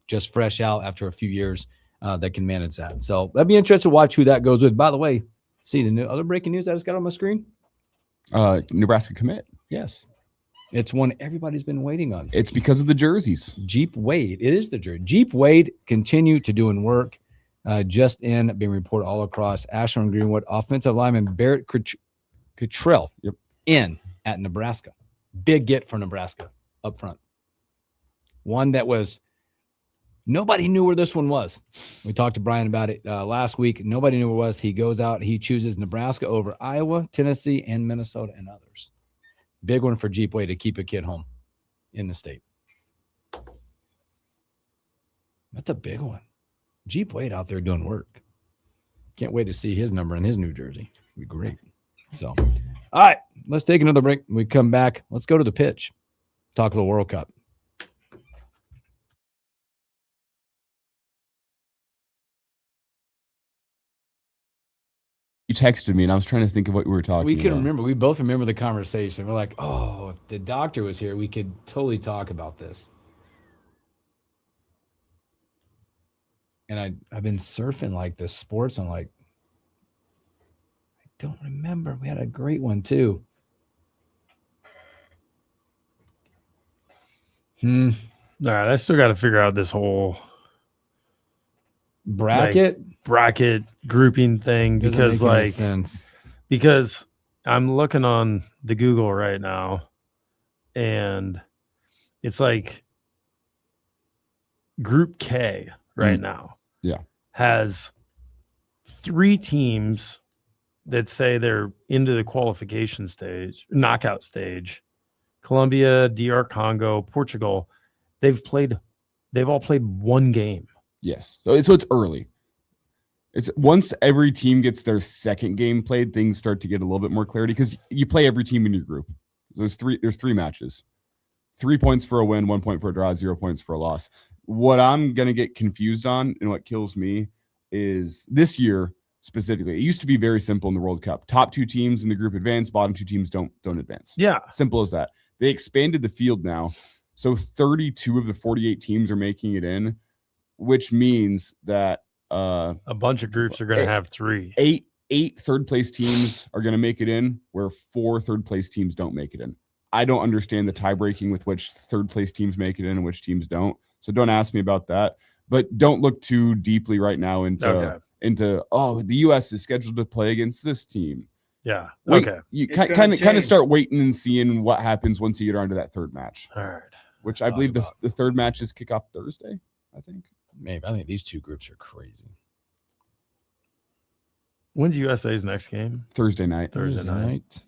B: just fresh out after a few years, that can manage that. So that'd be interesting to watch who that goes with. By the way, see the new other breaking news I just got on my screen?
D: Nebraska commit.
B: Yes. It's one everybody's been waiting on.
D: It's because of the jerseys.
B: Jeep Wade. It is the jersey. Jeep Wade continue to doing work. Just in being reported all across Ashland Greenwood. Offensive lineman Barrett Cottrell in at Nebraska. Big get for Nebraska up front. One that was nobody knew where this one was. We talked to Brian about it last week. Nobody knew where it was. He goes out. He chooses Nebraska over Iowa, Tennessee, and Minnesota and others. Big one for Jeep Wade to keep a kid home in the state. That's a big one. Jeep Wade out there doing work. Can't wait to see his number in his new jersey. It'd be great. So, all right, let's take another break. When we come back, let's go to the pitch. Talk of the World Cup.
D: You texted me, and I was trying to think of what we were talking
B: We can
D: about.
B: remember. We both remember the conversation. We're like, oh, if the doctor was here, we could totally talk about this. And I've been surfing like the sports. I'm like, I don't remember. We had a great one too.
C: All right, I still got to figure out this whole
B: Bracket
C: grouping thing,
B: doesn't
C: because
B: make any
C: like
B: sense.
C: because I'm looking on the Google right now, and it's like Group K right now.
D: Yeah.
C: Has 3 teams that say they're into the qualification stage, knockout stage. Colombia, DR Congo, Portugal. They've all played one game.
D: Yes. So it's early. It's once every team gets their second game played, things start to get a little bit more clarity, because you play every team in your group. There's three matches. 3 points for a win, 1 point for a draw, 0 points for a loss. What I'm going to get confused on and what kills me is this year specifically. It used to be very simple in the World Cup. Top 2 teams in the group advance, bottom 2 teams don't advance.
C: Yeah.
D: Simple as that. They expanded the field now. So 32 of the 48 teams are making it in, which means that
C: A bunch of groups are going to have 3.
D: eight third place teams are going to make it in, where 4 third place teams don't make it in. I don't understand the tie breaking with which third place teams make it in and which teams don't. So don't ask me about that. But don't look too deeply right now into the U.S. is scheduled to play against this team.
C: Yeah.
D: Wait,
C: Okay.
D: you
B: It's gonna
D: kind of
B: change.
D: start waiting and seeing what happens once you get around to that third match,
C: All right.
D: which I believe the third match is kickoff Thursday, I think.
B: Maybe. I think these two groups are crazy.
C: When's USA's next game?
D: Thursday night
C: Thursday night.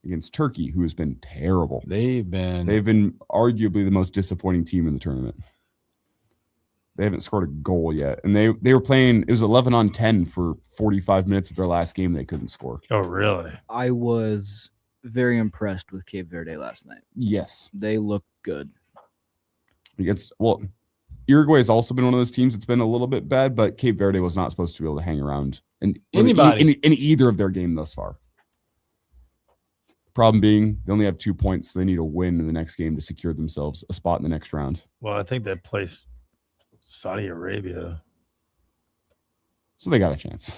D: against Turkey, who has been terrible.
B: They've been
D: arguably the most disappointing team in the tournament. They haven't scored a goal yet. And they were playing, it was 11-on-10 for 45 minutes of their last game. They couldn't score.
C: Oh, really?
E: I was very impressed with Cape Verde last night.
D: Yes.
E: They look good.
D: Uruguay has also been one of those teams that's been a little bit bad, but Cape Verde was not supposed to be able to hang around in either of their game thus far. Problem being, they only have 2 points, so they need a win in the next game to secure themselves a spot in the next round.
C: Well, I think they placed Saudi Arabia.
D: So they got a chance.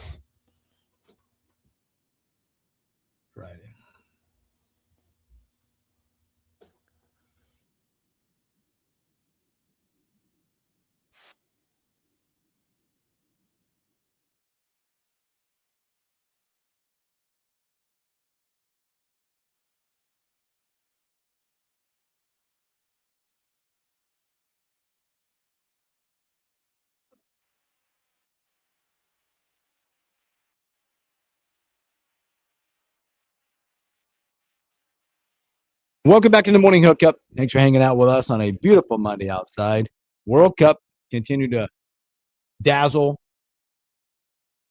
B: Friday. Welcome back to the Morning Hookup. Thanks for hanging out with us on a beautiful Monday outside. World Cup continue to dazzle,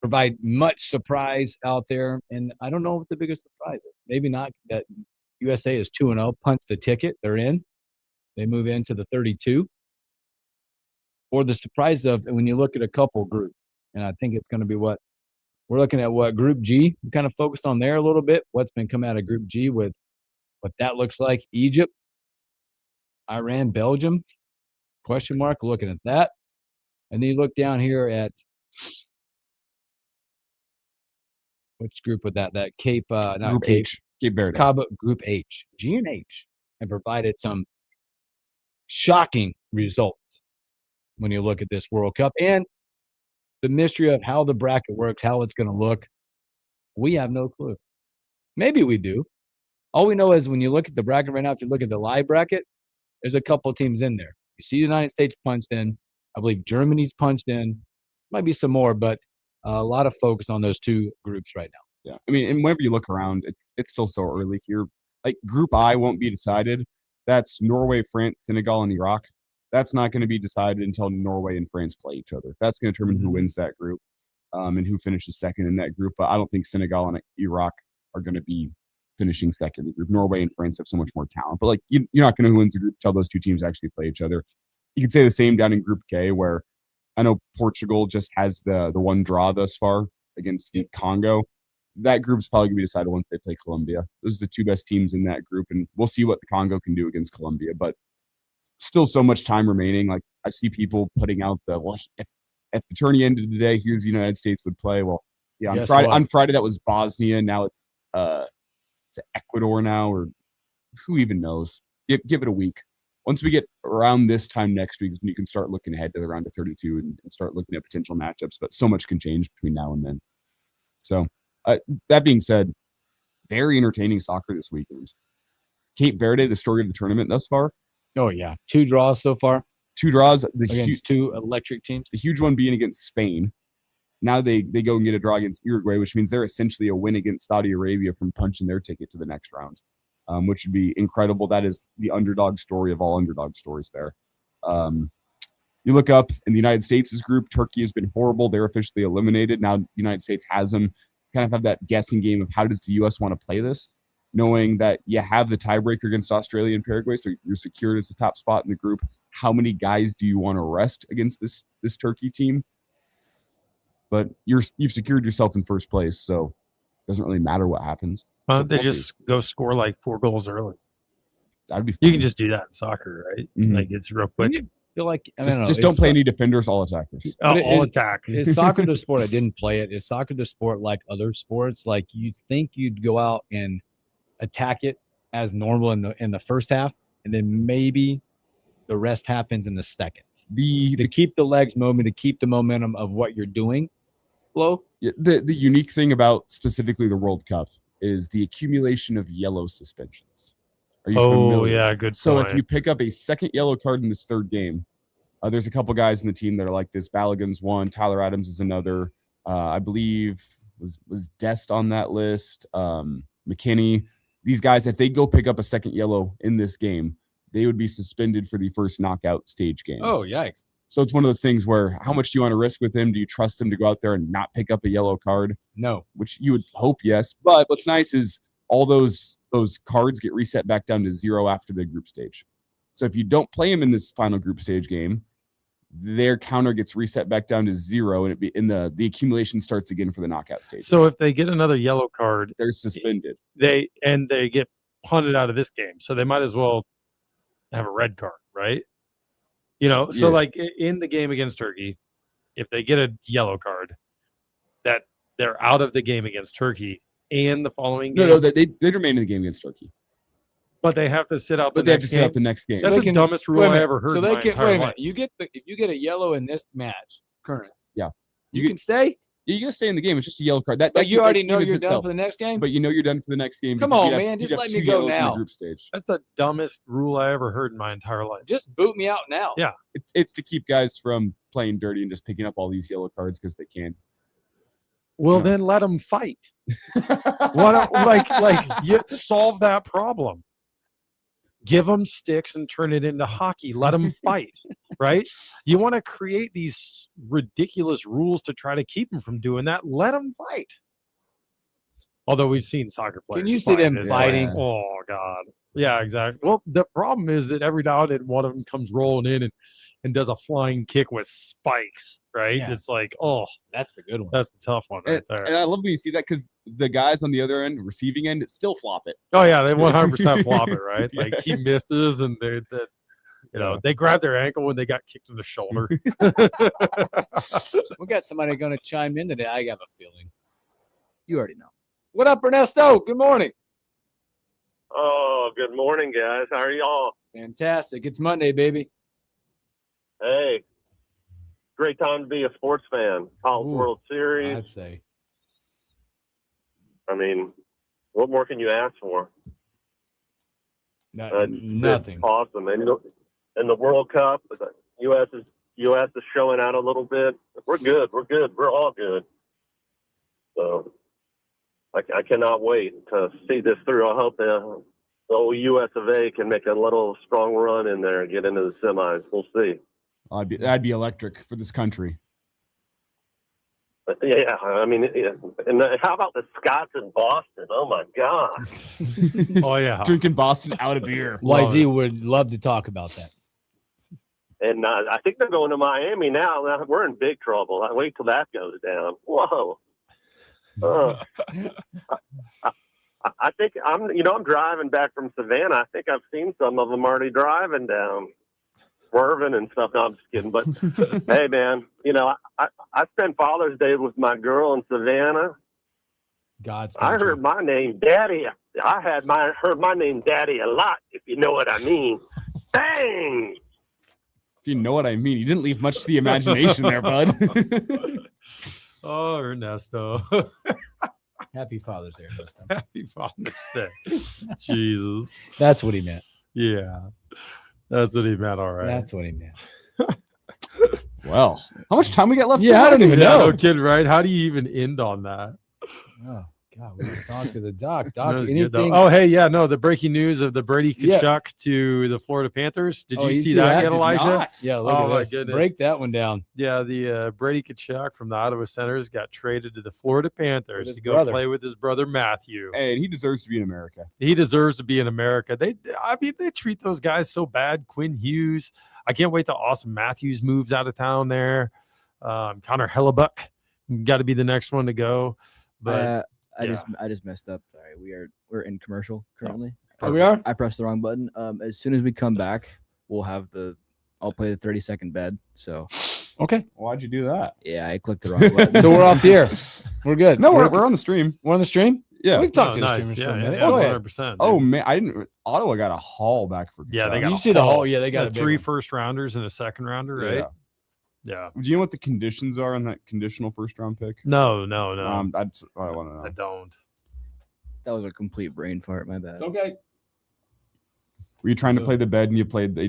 B: provide much surprise out there. And I don't know what the biggest surprise is. Maybe not that USA is 2-0, punch the ticket. They're in. They move into the 32. Or the surprise of when you look at a couple groups, and I think it's going to be what we're looking at, what Group G. We kind of focused on there a little bit. What's been coming out of Group G with what that looks like. Egypt, Iran, Belgium, question mark, looking at that. And then you look down here at which group with that Cape, not
D: Group
B: Cape,
D: H, Cape Verde.
B: Cabo, Group H. G and H have provided some shocking results when you look at this World Cup. And the mystery of how the bracket works, how it's going to look, we have no clue. Maybe we do. All we know is when you look at the bracket right now, if you look at the live bracket, there's a couple teams in there. You see the United States punched in. I believe Germany's punched in. Might be some more, but a lot of focus on those two groups right now.
D: Yeah. I mean, and whenever you look around, it's still so early here. Like Group I won't be decided. That's Norway, France, Senegal, and Iraq. That's not going to be decided until Norway and France play each other. That's going to determine who wins that group and who finishes second in that group. But I don't think Senegal and Iraq are going to be finishing second in the group. Norway and France have so much more talent. But like you're not going to know who wins the group until those two teams actually play each other. You could say the same down in Group K, where I know Portugal just has the one draw thus far against Congo. That group's probably going to be decided once they play Colombia. Those are the two best teams in that group, and we'll see what the Congo can do against Colombia. But still so much time remaining. Like I see people putting out if the tourney ended today, here's the United States would play. Well, yeah, on Friday that was Bosnia. Now it's Ecuador now, or who even knows? Give it a week. Once we get around this time next week, you can start looking ahead to the round of 32 and start looking at potential matchups. But so much can change between now and then. So that being said, very entertaining soccer this weekend. Cape Verde, the story of the tournament thus far.
B: Oh, yeah. 2 draws so far.
D: 2 draws.
B: Against 2 electric teams.
D: The huge one being against Spain. Now they go and get a draw against Uruguay, which means they're essentially a win against Saudi Arabia from punching their ticket to the next round, which would be incredible. That is the underdog story of all underdog stories there. You look up in the United States' group, Turkey has been horrible. They're officially eliminated. Now the United States has them. Kind of have that guessing game of how does the U.S. want to play this, knowing that you have the tiebreaker against Australia and Paraguay, so you're secured as the top spot in the group. How many guys do you want to rest against this Turkey team? But you've secured yourself in first place, so it doesn't really matter what happens.
C: Why
D: So
C: don't they
D: we'll
C: just go score like 4 goals early?
D: That'd be fun.
C: You can just do that in soccer, right?
D: Mhm.
C: Like it's real quick.
B: I feel like
D: just don't play any defenders, all attackers.
C: All attack.
B: Is soccer the sport? I didn't play it. Is soccer the sport like other sports? Like you think you'd go out and attack it as normal in the first half, and then maybe the rest happens in the second. To keep the legs moving, to keep the momentum of what you're doing. Flo?
D: The unique thing about specifically the World Cup is the accumulation of yellow suspensions. Are you familiar?
C: Yeah, good
D: So
C: point.
D: if you pick up a second yellow card in this third game, there's a couple guys in the team that are like this. Balogun's one, Tyler Adams is another. I believe was Dest on that list. McKinney. These guys, if they go pick up a second yellow in this game, they would be suspended for the first knockout stage game.
B: Oh, yikes.
D: So it's one of those things where how much do you want to risk with him? Do you trust him to go out there and not pick up a yellow card?
B: No.
D: Which you would hope, yes. But what's nice is all those cards get reset back down to 0 after the group stage. So if you don't play him in this final group stage game, their counter gets reset back down to 0, and the accumulation starts again for the knockout stage.
C: So if they get another yellow card,
D: they're suspended.
C: They get punted out of this game, so they might as well have a red card, right? So like in the game against Turkey, if they get a yellow card, that they're out of the game against Turkey and the following game.
D: No, they remain in the game against Turkey.
C: But they have to sit out.
D: But they have to sit out the next game.
C: That's the dumbest rule I ever heard.
B: So they can wait a minute.
C: Life.
B: If you get a yellow in this match, current.
D: Yeah,
B: you can stay.
D: You can stay in the game. It's just a yellow card.
B: But you already know you're done for the next game.
D: But you know you're done for the next game.
B: Come on, man, just let me go now.
D: Group stage.
C: That's the dumbest rule I ever heard in my entire life.
B: Just boot me out now.
C: Yeah,
D: it's to keep guys from playing dirty and just picking up all these yellow cards because they can.
C: Well, then let them fight. You solve that problem. Give them sticks and turn it into hockey. Let them fight, right? You want to create these ridiculous rules to try to keep them from doing that. Let them fight. Although we've seen soccer players.
B: Can you see them
C: It's
B: fighting?
C: like, oh, God. Yeah, exactly. Well, the problem is that every now and then one of them comes rolling in and does a flying kick with spikes, right?
B: Yeah.
C: It's like, oh,
B: that's the good one.
C: That's the tough one right there.
D: And I love when you see that because the guys on the other end, receiving end, still flop it.
C: Oh, yeah, they 100% flop it, right?
D: Yeah.
C: Like he misses and they grab their ankle when they got kicked in the shoulder.
B: We got somebody going to chime in today. I have a feeling.
E: You already know.
B: What up, Ernesto? Good morning.
F: Oh, good morning, guys. How are y'all?
B: Fantastic. It's Monday, baby.
F: Hey, great time to be a sports fan. College World Series.
B: I'd say.
F: I mean, what more can you ask for?
B: Nothing.
F: It's awesome. And the World Cup, the U.S. is showing out a little bit. We're good. We're all good. So I cannot wait to see this through. I hope the old U.S. of A. can make a little strong run in there and get into the semis. We'll see.
D: That'd be electric for this country.
F: Yeah, I mean, and how about the Scots in Boston? Oh my God!
C: Oh yeah,
D: drinking Boston out of beer.
B: YZ would love to talk about that.
F: And I think they're going to Miami now. We're in big trouble. I wait till that goes down. Whoa! I think I'm driving back from Savannah. I think I've seen some of them already driving down, swerving and stuff. No, I'm just kidding. But hey, man, I spent Father's Day with my girl in Savannah. I heard my name, Daddy. I heard my name, Daddy, a lot. If you know what I mean. Bang!
D: If you know what I mean, you didn't leave much to the imagination there, bud.
C: Oh, Ernesto.
B: Happy Father's Day, Ernesto.
C: Happy Father's Day. Jesus.
B: That's what he meant.
C: Yeah. That's what he meant. All right.
B: That's what he meant.
D: Well, how much time we got left?
B: Yeah, I don't even know.
C: No kidding, right? How do you even end on that?
B: Oh, God. We just talked to the doc.
C: That was good,
B: Anything?
C: though. Oh, hey, yeah, no, the breaking news of the Brady Kachuk to the Florida Panthers. Did you see that yet, Elijah?
B: Yeah, look
C: Oh,
B: at
C: my
B: this.
C: goodness.
B: Break that one down.
C: Yeah, the Brady Kachuk from the Ottawa Senators got traded to the Florida Panthers
B: his
C: to go
B: brother.
C: play with his brother Matthew.
D: Hey, and he deserves to be in America.
C: He deserves to be in America. They treat those guys so bad. Quinn Hughes. I can't wait till Austin Matthews moves out of town there. Connor Hellebuck got to be the next one to go. But
E: I just messed up. Sorry, we're in commercial currently.
B: Oh, we are?
E: I pressed the wrong button. As soon as we come back, I'll play the 30-second bed. So
B: Okay.
D: Why'd you do that?
E: yeah, I clicked the wrong button.
B: So we're off the air. We're good.
D: No, we're on the stream.
B: We're on the stream?
D: Yeah.
B: We can talk to the
C: nice.
B: streamers for a
C: Yeah,
B: minute.
C: yeah,
B: Go ahead.
C: 100%.
D: Oh
C: dude.
D: man, I didn't. Ottawa got a haul back for.
C: Yeah, they
D: Kachuk.
C: got
B: You
C: a
B: see the
C: haul.
B: whole, yeah, they got a big
C: 3
B: one.
C: first rounders and a second rounder, right?
D: Yeah.
C: Yeah.
D: Do you know what the conditions are on that conditional first round pick?
C: No.
D: I want to know.
C: I don't.
E: That was a complete brain fart. My bad.
B: It's okay.
D: Were you trying to play the bed and you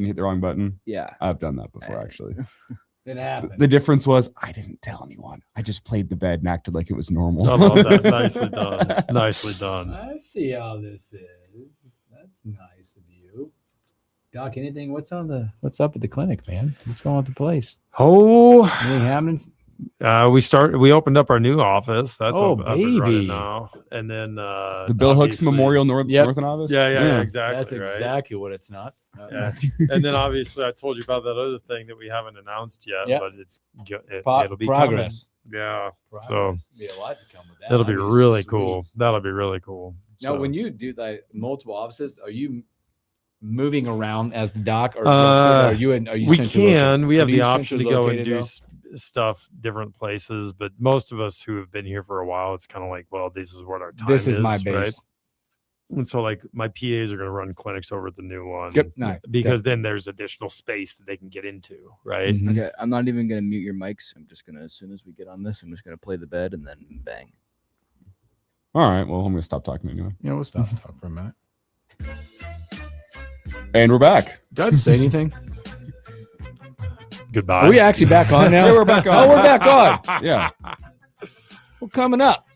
D: hit the wrong button?
E: Yeah.
D: I've done that before, actually.
B: It happened.
D: The difference was I didn't tell anyone. I just played the bed and acted like it was normal.
C: I love that. Nicely done. Nicely done.
B: I see how this is. That's nice of you. Doc, anything? What's up at the clinic, man? What's going on with the place?
C: Oh,
B: Anything happening?
C: we opened up our new office. That's
B: Oh,
C: up and
B: baby.
C: running now. And then
D: the Bill Hooks
C: obviously-
D: Memorial
B: Yep.
D: Northern Office?
C: Yeah, exactly.
B: That's
C: right?
B: exactly what it's not.
C: Yeah. And then obviously I told you about that other thing that we haven't announced yet,
B: Yep.
C: but it'll be
B: progress.
C: coming. Yeah.
B: Progress.
C: So
B: Be a lot to come with that.
C: it'll be
B: That'd
C: really
B: sweet.
C: cool. That'll be really cool.
B: Now,
C: So-
B: when you do like multiple offices, are you moving around as the doc, or are you
C: we
B: centrally
C: can.
B: located?
C: We have
B: Are you
C: the option to
B: centrally
C: go and
B: located,
C: do
B: though?
C: stuff different places, but most of us who have been here for a while, it's kind of like, well, this is what our time
B: This is my base.
C: right? And so, like, my PAs are going to run clinics over at the new one.
B: Yep, nice.
C: Because then there's additional space that they can get into, right?
B: Mhm.
E: Okay, I'm not even gonna mute your mics. I'm just gonna, as soon as we get on this, I'm just gonna play the bed and then bang.
D: All right. Well, I'm going to stop talking anyway.
B: Yeah, we'll stop and talk for a minute.
D: And we're back.
B: Did I say anything?
C: Goodbye.
B: Are we actually back on now?
D: Yeah, we're back on.
B: Oh, we're back on.
D: Yeah.
B: Well, coming up,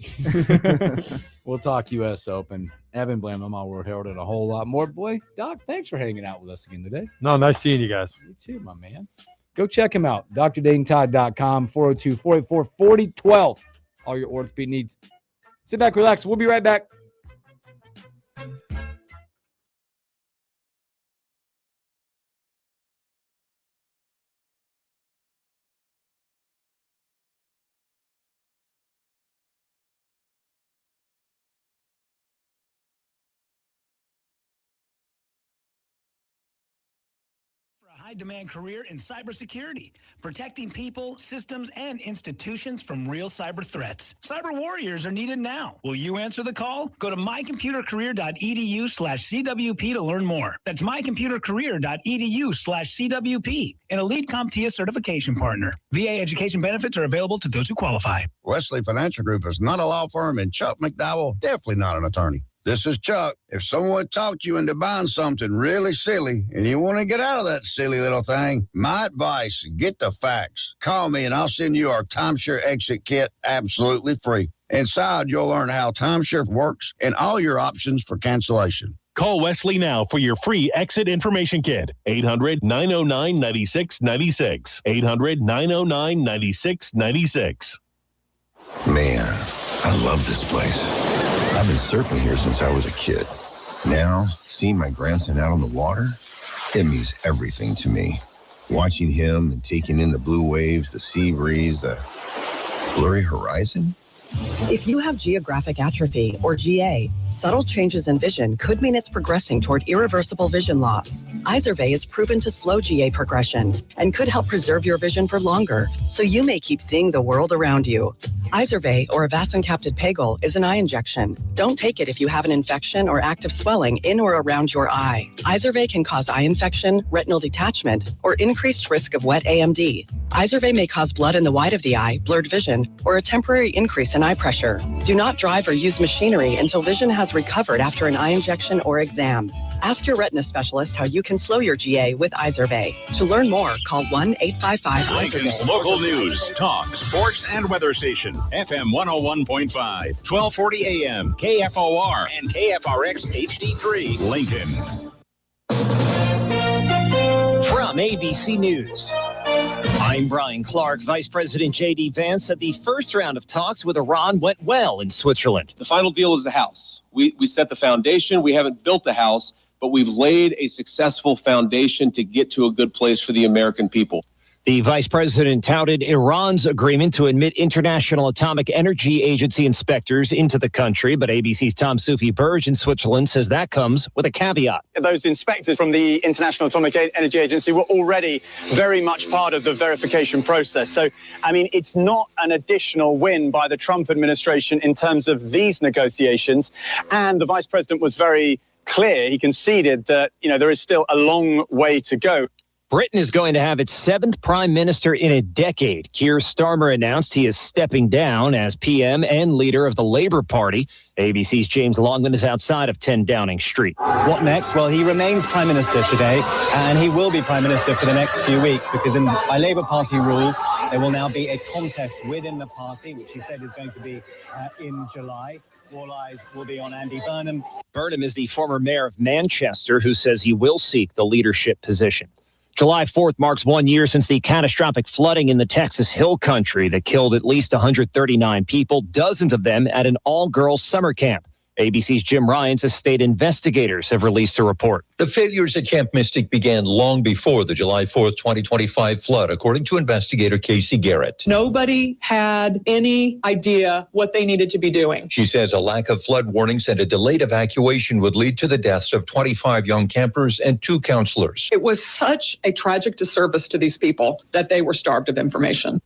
B: we'll talk U.S. Open. Evan Blam, I'm all world herald, and a whole lot more. Boy, Doc, thanks for hanging out with us again today.
C: No, nice seeing you guys.
B: You too, my man. Go check him out. DrDaytonTodd.com, 402-484-4012. All your orthopedic needs. Sit back, relax. We'll be right back.
G: For a high-demand career in cybersecurity, protecting people, systems, and institutions from real cyber threats. Cyber warriors are needed now. Will you answer the call? Go to mycomputercareer.edu/CWP to learn more. That's mycomputercareer.edu/CWP, an elite CompTIA certification partner. VA education benefits are available to those who qualify.
H: Wesley Financial Group is not a law firm, and Chuck McDowell definitely not an attorney. This is Chuck. If someone talked you into buying something really silly and you want to get out of that silly little thing, my advice, get the facts. Call me and I'll send you our timeshare exit kit absolutely free. Inside, you'll learn how timeshare works and all your options for cancellation.
I: Call Wesley now for your free exit information kit. 800-909-9696. 800-909-9696.
H: Man, I love this place. I've been surfing here since I was a kid. Now, seeing my grandson out on the water, it means everything to me. Watching him and taking in the blue waves, the sea breeze, the blurry horizon.
J: If you have geographic atrophy, or GA, subtle changes in vision could mean it's progressing toward irreversible vision loss. Izervay is proven to slow GA progression and could help preserve your vision for longer, so you may keep seeing the world around you. Izervay, or avacincaptad pegol, is an eye injection. Don't take it if you have an infection or active swelling in or around your eye. Izervay can cause eye infection, retinal detachment, or increased risk of wet AMD. Izervay may cause blood in the white of the eye, blurred vision, or a temporary increase in eye pressure. Do not drive or use machinery until vision has recovered after an eye injection or exam. Ask your retina specialist how you can slow your GA with Izervay. To learn more, call 1-855-IZERVAY.
I: Lincoln's local news, talk, sports, and weather station. FM 101.5, 1240 AM, KFOR, and KFRX HD3. Lincoln.
K: From ABC News, I'm Brian Clark. Vice President J.D. Vance said the first round of talks with Iran went well in Switzerland.
L: The final deal is the house. We set the foundation. We haven't built the house, but we've laid a successful foundation to get to a good place for the American people.
K: The vice president touted Iran's agreement to admit International Atomic Energy Agency inspectors into the country, but ABC's Tom Soufi-Burge in Switzerland says that comes with a caveat.
M: Those inspectors from the International Atomic Energy Agency were already very much part of the verification process. So, I mean, it's not an additional win by the Trump administration in terms of these negotiations. And the vice president was very clear. He conceded that, there is still a long way to go.
K: Britain is going to have its 7th prime minister in a decade. Keir Starmer announced he is stepping down as PM and leader of the Labour Party. ABC's James Longman is outside of 10 Downing Street.
N: What next? Well, he remains prime minister today, and he will be prime minister for the next few weeks, because by Labour Party rules, there will now be a contest within the party, which he said is going to be in July. All eyes will be on Andy Burnham.
K: Burnham is the former mayor of Manchester who says he will seek the leadership position. July 4th marks 1 year since the catastrophic flooding in the Texas Hill Country that killed at least 139 people, dozens of them at an all-girls summer camp. ABC's Jim Ryan says state investigators have released a report.
O: The failures at Camp Mystic began long before the July 4th, 2025 flood, according to investigator Casey Garrett.
P: Nobody had any idea what they needed to be doing.
O: She says a lack of flood warnings and a delayed evacuation would lead to the deaths of 25 young campers and 2 counselors.
P: It was such a tragic disservice to these people that they were starved of information.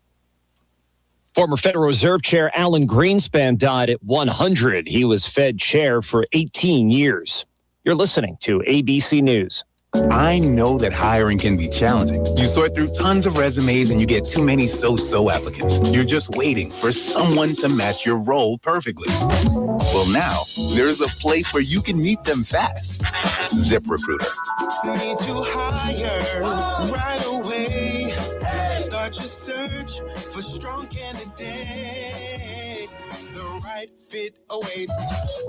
K: Former Federal Reserve Chair Alan Greenspan died at 100. He was Fed chair for 18 years. You're listening to ABC News.
Q: I know that hiring can be challenging. You sort through tons of resumes and you get too many so-so applicants. You're just waiting for someone to match your role perfectly. Well, now there's a place where you can meet them fast. ZipRecruiter.
R: Need to hire right away. Start your search for strong candidates. The right fit awaits.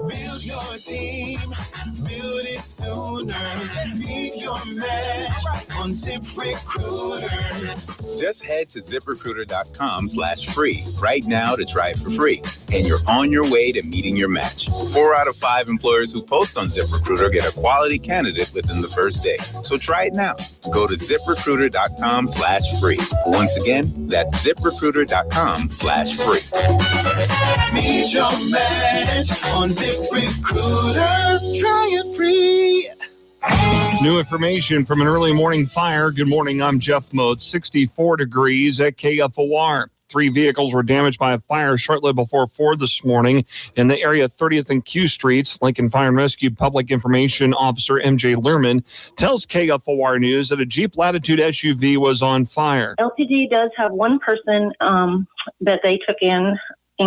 R: Build your team. Build it sooner. Meet your match on ZipRecruiter.
Q: Just head to ZipRecruiter.com/free right now to try it for free. And you're on your way to meeting your match. 4 out of 5 employers who post on ZipRecruiter get a quality candidate within the first day. So try it now. Go to ZipRecruiter.com/free. Once again, that's ZipRecruiter.com/free.
R: Meet your match on ZipRecruiter. Try it free.
S: New information from an early morning fire. Good morning, I'm Jeff Mode. 64 degrees at KFOR. 3 vehicles were damaged by a fire shortly before 4 this morning in the area of 30th and Q Streets. Lincoln Fire and Rescue Public Information Officer MJ Lehrman tells KFOR News that a Jeep Latitude SUV was on fire.
T: LTD does have one person that they took in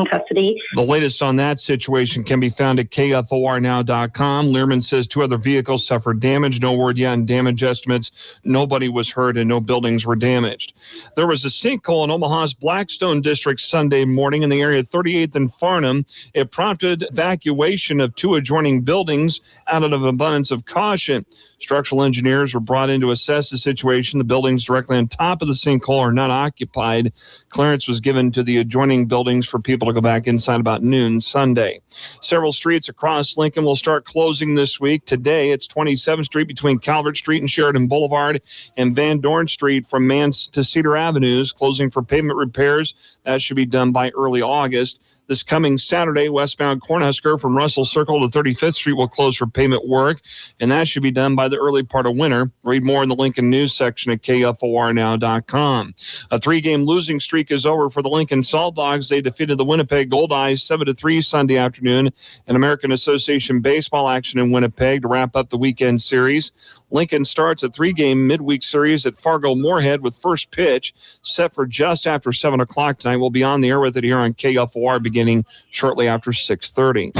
T: custody.
S: The latest on that situation can be found at KFORnow.com. Lehrman says 2 other vehicles suffered damage. No word yet on damage estimates. Nobody was hurt and no buildings were damaged. There was a sinkhole in Omaha's Blackstone District Sunday morning in the area of 38th and Farnham. It prompted evacuation of 2 adjoining buildings out of an abundance of caution. Structural engineers were brought in to assess the situation. The buildings directly on top of the sinkhole are not occupied. Clearance was given to the adjoining buildings for people to go back inside about noon Sunday. Several streets across Lincoln will start closing this week. Today, it's 27th Street between Calvert Street and Sheridan Boulevard and Van Dorn Street from Mans to Cedar Avenues, closing for pavement repairs. That should be done by early August. This coming Saturday, westbound Cornhusker from Russell Circle to 35th Street will close for pavement work, and that should be done by the early part of winter. Read more in the Lincoln News section at KFORnow.com. A 3-game losing streak is over for the Lincoln Salt Dogs. They defeated the Winnipeg Goldeyes 7-3 Sunday afternoon in American Association baseball action in Winnipeg to wrap up the weekend series. Lincoln starts a 3-game midweek series at Fargo-Moorhead with first pitch set for just after 7 o'clock tonight. We'll be on the air with it here on KFOR beginning shortly after 6:30.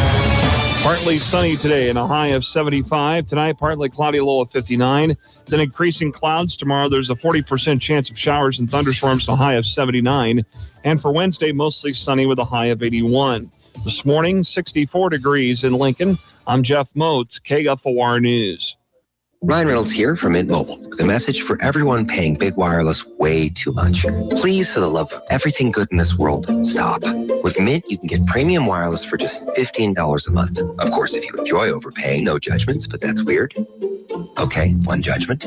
S: Partly sunny today and a high of 75. Tonight, partly cloudy, low of 59. Then increasing clouds. Tomorrow, there's a 40% chance of showers and thunderstorms, a high of 79. And for Wednesday, mostly sunny with a high of 81. This morning, 64 degrees in Lincoln. I'm Jeff Moats, KFOR News.
U: Ryan Reynolds here from Mint Mobile with a message for everyone paying big wireless way too much. Please, for the love of everything good in this world, stop. With Mint, you can get premium wireless for just $15 a month. Of course, if you enjoy overpaying, no judgments, but that's weird. Okay, one judgment.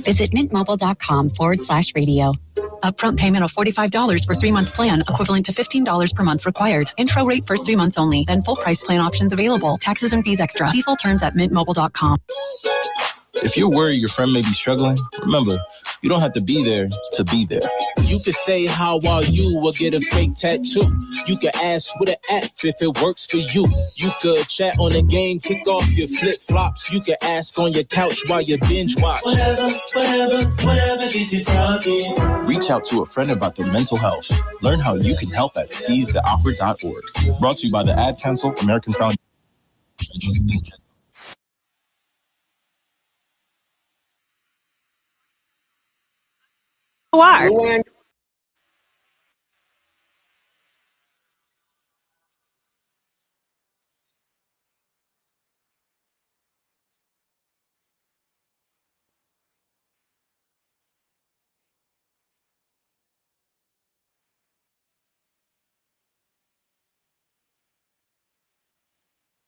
J: Visit mintmobile.com/radio. Upfront payment of $45 for 3-month plan, equivalent to $15 per month required. Intro rate first 3 months only, then full price plan options available. Taxes and fees extra. See full terms at mintmobile.com.
A: If you're worried your friend may be struggling, remember, you don't have to be there to be there.
V: You could say, how are you, or get a fake tattoo. You could ask with an app if it works for you. You could chat on the game, kick off your flip-flops. You could ask on your couch while you binge watch.
R: Whatever gets you talking.
A: Reach out to a friend about their mental health. Learn how you can help at seizetheawkward.org. Brought to you by the Ad Council, American Foundation.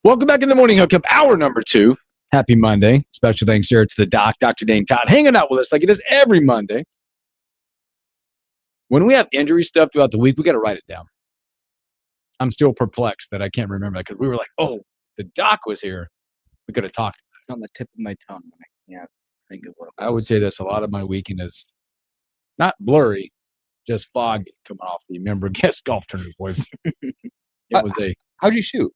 B: Welcome back in the morning hookup, hour number 2. Happy Monday. Special thanks here to the doc, Dr. Dane Todd, hanging out with us like it is every Monday. When we have injury stuff throughout the week, we got to write it down. I'm still perplexed that I can't remember that because we were like, oh, the doc was here. We could have talked.
E: It's on the tip of my tongue. I can't think of what.
B: I would say this. A lot of my weekend is not blurry, just foggy coming off the member guest golf tournament, boys.
D: How'd you shoot?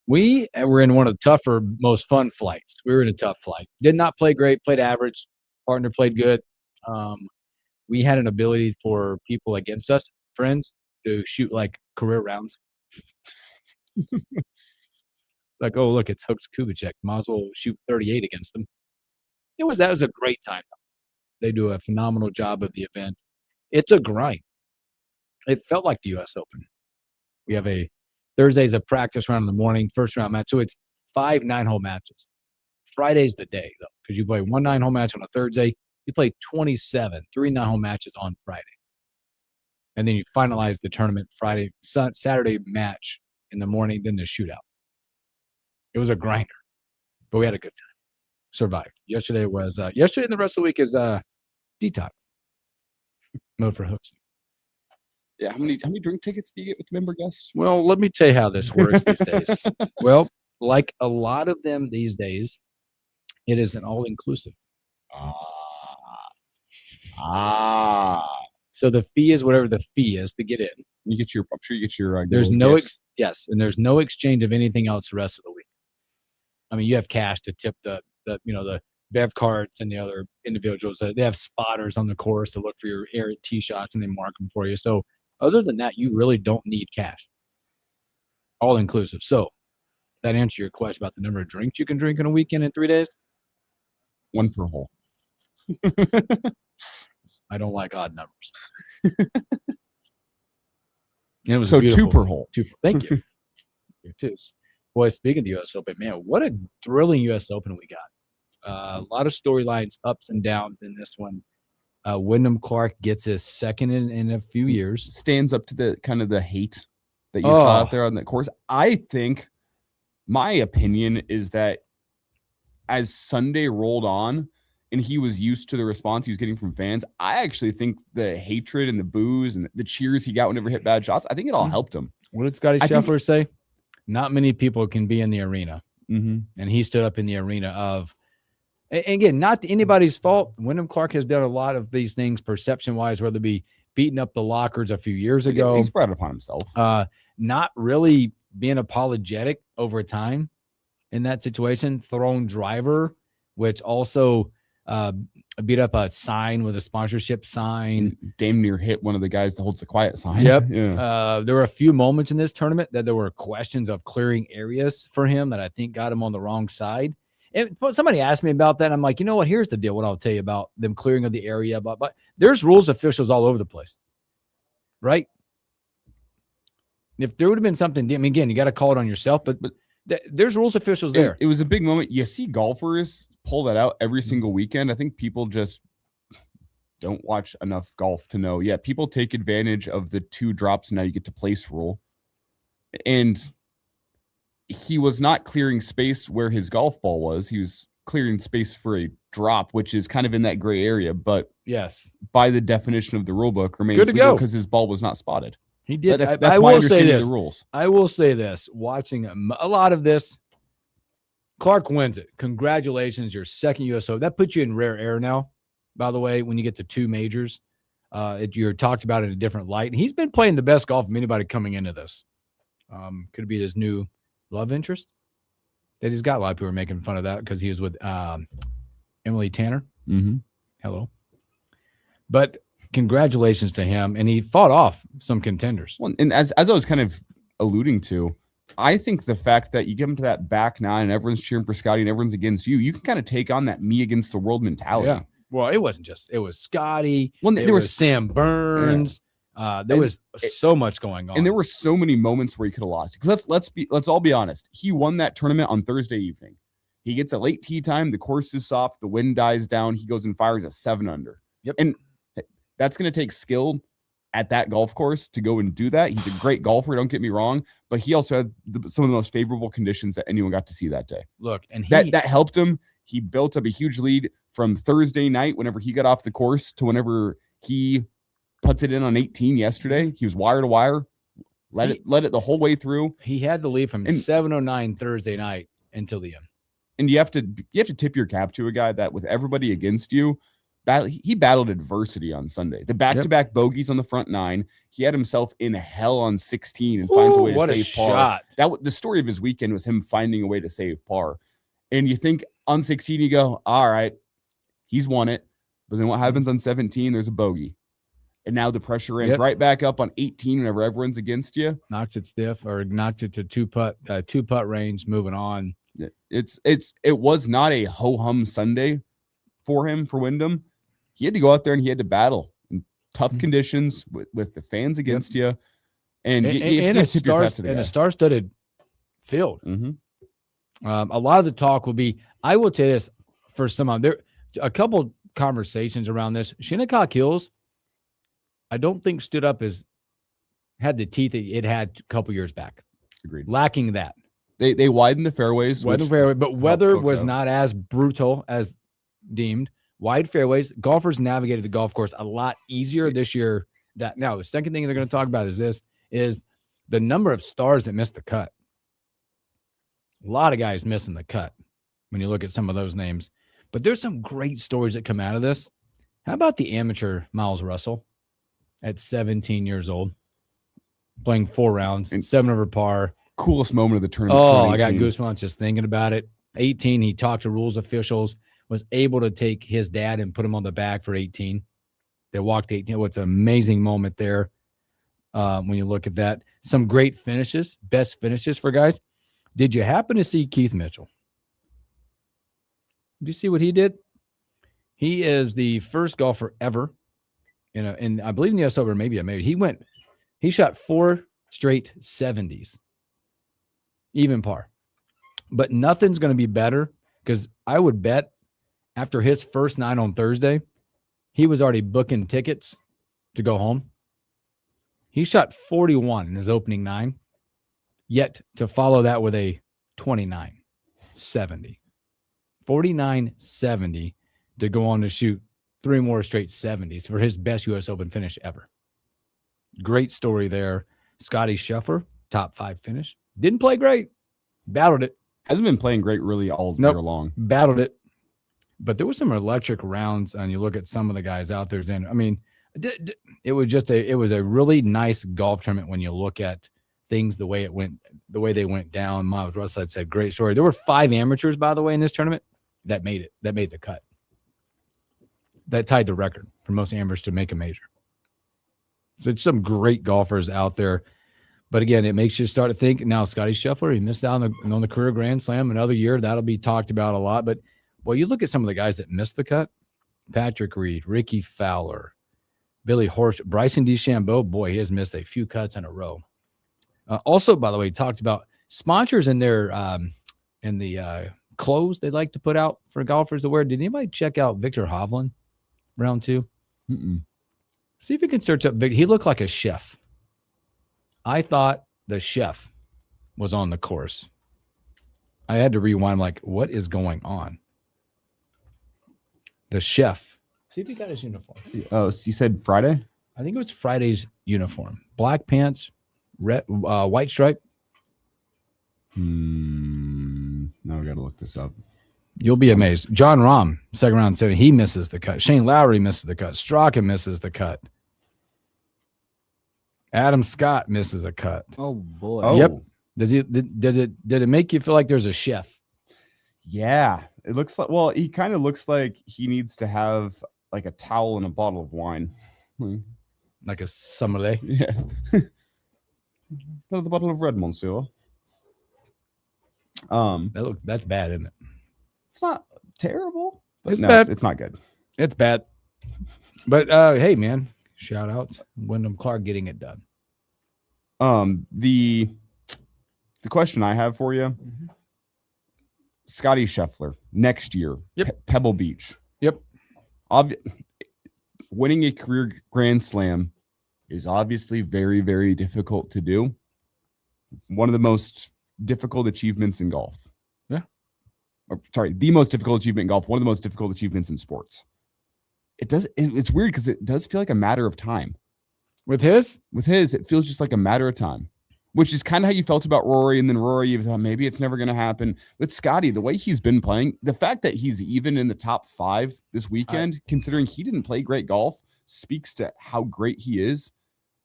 B: We were in one of the tougher, most fun flights. We were in a tough flight. Did not play great, played average. Partner played good. We had an ability for people against us, friends, to shoot like career rounds. Like, oh, look, it's Hooks Kubicek. Might as well shoot 38 against them. That was a great time. They do a phenomenal job of the event. It's a grind. It felt like the U.S. Open. We have Thursday's a practice round in the morning, first round match. So it's 5 9-hole matches. Friday's the day, though, because you play 1 9-hole match on a Thursday. You play 27 3 9-hole matches on Friday. And then you finalize the tournament Saturday match in the morning, then the shootout. It was a grinder, but we had a good time. Survived. Yesterday and the rest of the week is detox mode for Hooks.
D: Yeah, how many drink tickets do you get with the member guests?
B: Well, let me tell you how this works these days. Well, like a lot of them these days, it is an all-inclusive. So the fee is whatever the fee is to get in.
D: I'm sure you get your.
B: There's no and there's no exchange of anything else the rest of the week. I mean, you have cash to tip the bev carts and the other individuals. They have spotters on the course to look for your air tee shots and they mark them for you. So other than that, you really don't need cash. All inclusive. So that answers your question about the number of drinks you can drink in a weekend in 3 days?
D: 1 per hole.
B: I don't like odd numbers. And it was
D: so
B: beautiful.
D: 2 per hole.
B: Thank you. You too. Boy, speaking of the U.S. Open, man, what a thrilling U.S. Open we got. A lot of storylines, ups and downs in this one. Wyndham Clark gets his second in a few years.
D: Stands up to the kind of the hate that you saw out there on the course. I think my opinion is that as Sunday rolled on and he was used to the response he was getting from fans, I actually think the hatred and the boos and the cheers he got whenever he hit bad shots, I think it all helped him.
B: What did Scotty Scheffler say? Not many people can be in the arena. Mm-hmm. And he stood up in the arena of, and again, not anybody's fault. Wyndham Clark has done a lot of these things perception-wise, whether it be beating up the lockers a few years ago.
D: He's brought it upon himself.
B: Not really being apologetic over time in that situation. Thrown driver, which also beat up a sign with a sponsorship sign.
D: Damn near hit one of the guys that holds the quiet sign.
B: Yep.
D: Yeah.
B: There were a few moments in this tournament that there were questions of clearing areas for him that I think got him on the wrong side. And somebody asked me about that. And I'm like, you know what? Here's the deal. What I'll tell you about them clearing of the area. But there's rules officials all over the place, right? If there would have been something, I mean, again, you got to call it on yourself. But there's rules officials there.
D: It was a big moment. You see golfers pull that out every single weekend. I think people just don't watch enough golf to know. Yeah, people take advantage of the 2 drops. Now you get to place rule. And he was not clearing space where his golf ball was. He was clearing space for a drop, which is kind of in that gray area, but
B: yes,
D: by the definition of the rule book, remains
B: Good to
D: legal
B: go.
D: because his ball was not spotted.
B: He did.
D: That's
B: I
D: my
B: will say
D: understanding
B: this.
D: of the rules.
B: I will say this. Watching a lot of this, Clark wins it. Congratulations, your second U.S. Open. That puts you in rare air now, by the way, when you get to 2 majors. You're talked about in a different light. And he's been playing the best golf of anybody coming into this. Could be his new love interest that he's got. A lot of people are making fun of that because he was with Emily Tanner.
D: Mm-hmm.
B: Hello. But congratulations to him. And he fought off some contenders.
D: Well, and as I was kind of alluding to, I think the fact that you get him to that back 9 and everyone's cheering for Scotty and everyone's against you, you can kind of take on that me against the world mentality.
B: Yeah. Well, it wasn't just, it was Scotty.
D: Well,
B: there
D: there
B: was
D: was
B: Sam Burns. There was so much going on.
D: And there were so many moments where he could have lost. Because let's all be honest. He won that tournament on Thursday evening. He gets a late tee time. The course is soft. The wind dies down. He goes and fires a 7 under.
B: Yep.
D: And that's going to take skill at that golf course to go and do that. He's a great golfer, don't get me wrong, but he also had some of the most favorable conditions that anyone got to see that day.
B: Look, and
D: that helped him. He built up a huge lead from Thursday night whenever he got off the course to whenever he puts it in on 18 yesterday. He was wire to wire, let it the whole way through.
B: He had the lead from 7:09 Thursday night until the end.
D: And you have to tip your cap to a guy that with everybody against you, he battled adversity on Sunday. The back-to-back bogeys on the front 9. He had himself in hell on 16 and finds a way to save par. The story of his weekend was him finding a way to save par. And you think on 16, you go, all right, he's won it. But then what happens on 17? There's a bogey. And now the pressure ends right back up on 18 whenever everyone's against you.
B: Knocks it stiff or knocks it to two putt range, moving on.
D: It was not a ho-hum Sunday for him, for Wyndham. He had to go out there and he had to battle in tough conditions with the fans against you. And a
B: star-studded field.
D: Mm-hmm.
B: A lot of the talk will be, I will tell you this, for some of there, a couple conversations around this. Shinnecock Hills, I don't think stood up had the teeth it had a couple years back.
D: Agreed.
B: Lacking that.
D: They widened the fairways.
B: But weather was not as brutal as deemed. Wide fairways. Golfers navigated the golf course a lot easier this year. Now, the second thing they're going to talk about is the number of stars that missed the cut. A lot of guys missing the cut when you look at some of those names. But there's some great stories that come out of this. How about the amateur Miles Russell at 17 years old, playing 4 rounds and 7 over par?
D: Coolest moment of the tournament.
B: Oh, I got goosebumps just thinking about it. 18, he talked to rules officials, was able to take his dad and put him on the bag for 18. They walked 18. What's an amazing moment there when you look at that. Some great finishes, best finishes for guys. Did you happen to see Keith Mitchell? Did you see what he did? He is the first golfer ever, and I believe in the US Open, maybe I made it. He shot 4 straight 70s, even par. But nothing's going to be better because I would bet after his first 9 on Thursday, he was already booking tickets to go home. He shot 41 in his opening 9, yet to follow that with a 29-70. 49-70 to go on to shoot 3 more straight 70s for his best U.S. Open finish ever. Great story there. Scotty Scheffler, top 5 finish. Didn't play great. Battled it.
D: Hasn't been playing great really all year long.
B: Battled it. But there was some electric rounds, and you look at some of the guys out there. I mean, it was a really nice golf tournament when you look at things the way they went down. Miles Russell had said great story. There were 5 amateurs, by the way, in this tournament that made it. That made the cut. That tied the record for most amateurs to make a major. So it's some great golfers out there. But again, it makes you start to think. Now, Scotty Scheffler, he missed out on the career Grand Slam another year. That'll be talked about a lot. But well, you look at some of the guys that missed the cut: Patrick Reed, Ricky Fowler, Billy Horsch, Bryson DeChambeau. Boy, he has missed a few cuts in a row. Also, by the way, talked about sponsors in their in the clothes they like to put out for golfers to wear. Did anybody check out Victor Hovland round 2?
D: Mm-mm.
B: See if you can search up Victor. He looked like a chef. I thought the chef was on the course. I had to rewind, like, what is going on? the chef. See if he got his uniform.
D: Oh, so you said Friday?
B: I think it was Friday's uniform. Black pants, red, white stripe.
D: Now we got to look this up.
B: You'll be amazed. John Rahm, second round 7, he misses the cut. Shane Lowry misses the cut. Straka misses the cut. Adam Scott misses a cut.
E: Oh boy.
D: Oh.
B: Yep. Did it make you feel like there's a chef?
D: Yeah, it looks like. Well, he kind of looks like he needs to have like a towel and a bottle of wine,
B: like a sommelier.
D: Yeah. Another bottle of red, monsieur.
B: That's bad, isn't it?
D: It's not terrible. But
B: It's
D: no,
B: bad.
D: It's not good.
B: It's bad. But hey, man, shout outs. Wyndham Clark getting it done.
D: The question I have for you, Scotty Scheffler next year, Pebble Beach.
B: Yep.
D: Winning a career Grand Slam is obviously very, very difficult to do. One of the most difficult achievements in golf.
B: Yeah.
D: The most difficult achievement in golf. One of the most difficult achievements in sports. It's weird because it does feel like a matter of time.
B: With his,
D: it feels just like a matter of time, which is kind of how you felt about Rory. And then Rory, you thought maybe it's never going to happen. With Scotty, the way he's been playing, the fact that he's even in the top 5 this weekend, considering he didn't play great golf, speaks to how great he is.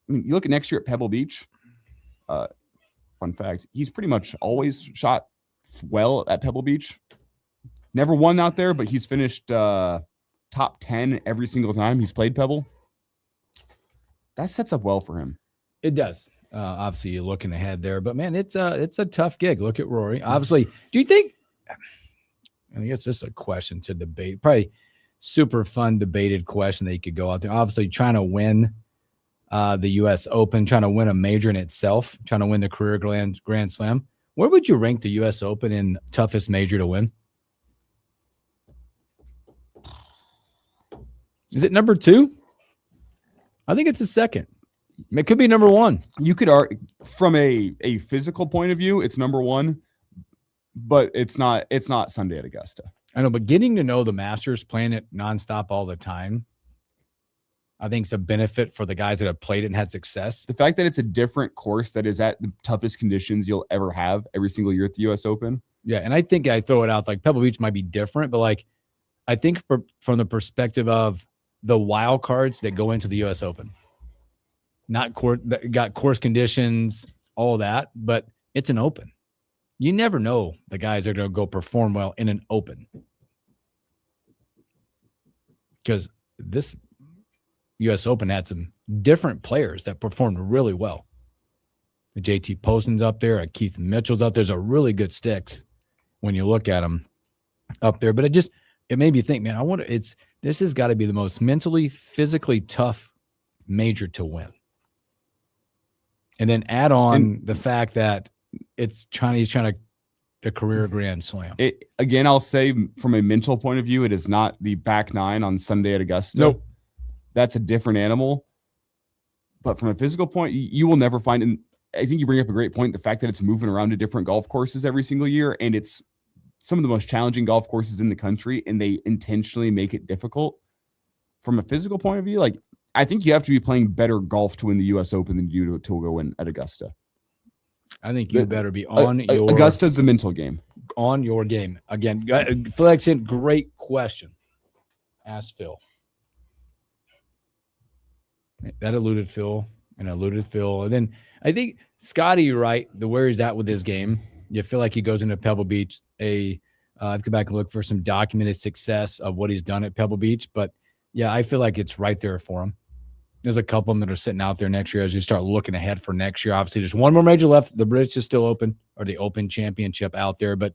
D: I mean, you look at next year at Pebble Beach. Fun fact, he's pretty much always shot well at Pebble Beach. Never won out there, but he's finished top 10 every single time he's played Pebble. That sets up well for him.
B: it does. Obviously, you're looking ahead there, but man, it's a tough gig. Look at Rory. Obviously, do you think? I guess this is a question to debate. Probably super fun debated question that you could go out there. Obviously, trying to win the U.S. Open, trying to win a major in itself, trying to win the career Grand Slam. Where would you rank the U.S. Open in toughest major to win? Is it number 2? I think it's a second. It could be number 1.
D: You could argue from a physical point of view, it's number 1, but it's not Sunday at Augusta.
B: I know, but getting to know the Masters, playing it nonstop all the time, I think it's a benefit for the guys that have played it and had success.
D: The fact that it's a different course that is at the toughest conditions you'll ever have every single year at the U.S. Open.
B: Yeah, and I think I throw it out like Pebble Beach might be different, but like I think from the perspective of the wild cards that go into the U.S. Open, not got course conditions, all that, but it's an Open. You never know the guys are going to go perform well in an Open, because this U.S. Open had some different players that performed really well. The JT Poston's up there, Keith Mitchell's up there. There's a really good sticks when you look at them up there. But it made me think, man, I wonder, this has got to be the most mentally, physically tough major to win. And then add on the fact that he's trying to the career Grand Slam.
D: Again, I'll say from a mental point of view, it is not the back 9 on Sunday at Augusta.
B: Nope.
D: That's a different animal. But from a physical point, you will never find, and I think you bring up a great point, the fact that it's moving around to different golf courses every single year, and it's some of the most challenging golf courses in the country, and they intentionally make it difficult. From a physical point of view, like I think you have to be playing better golf to win the U.S. Open than you do to go win at Augusta.
B: I think you better be on your
D: Augusta's the mental game.
B: On your game. Again, Flexion, great question. Ask Phil. That eluded Phil. And then I think Scotty, you're right, where he's at with his game. You feel like he goes into Pebble Beach. I've come back and look for some documented success of what he's done at Pebble Beach. But yeah, I feel like it's right there for him. There's a couple of them that are sitting out there next year as you start looking ahead for next year. Obviously, there's one more major left. The British is still open, or the Open Championship out there. But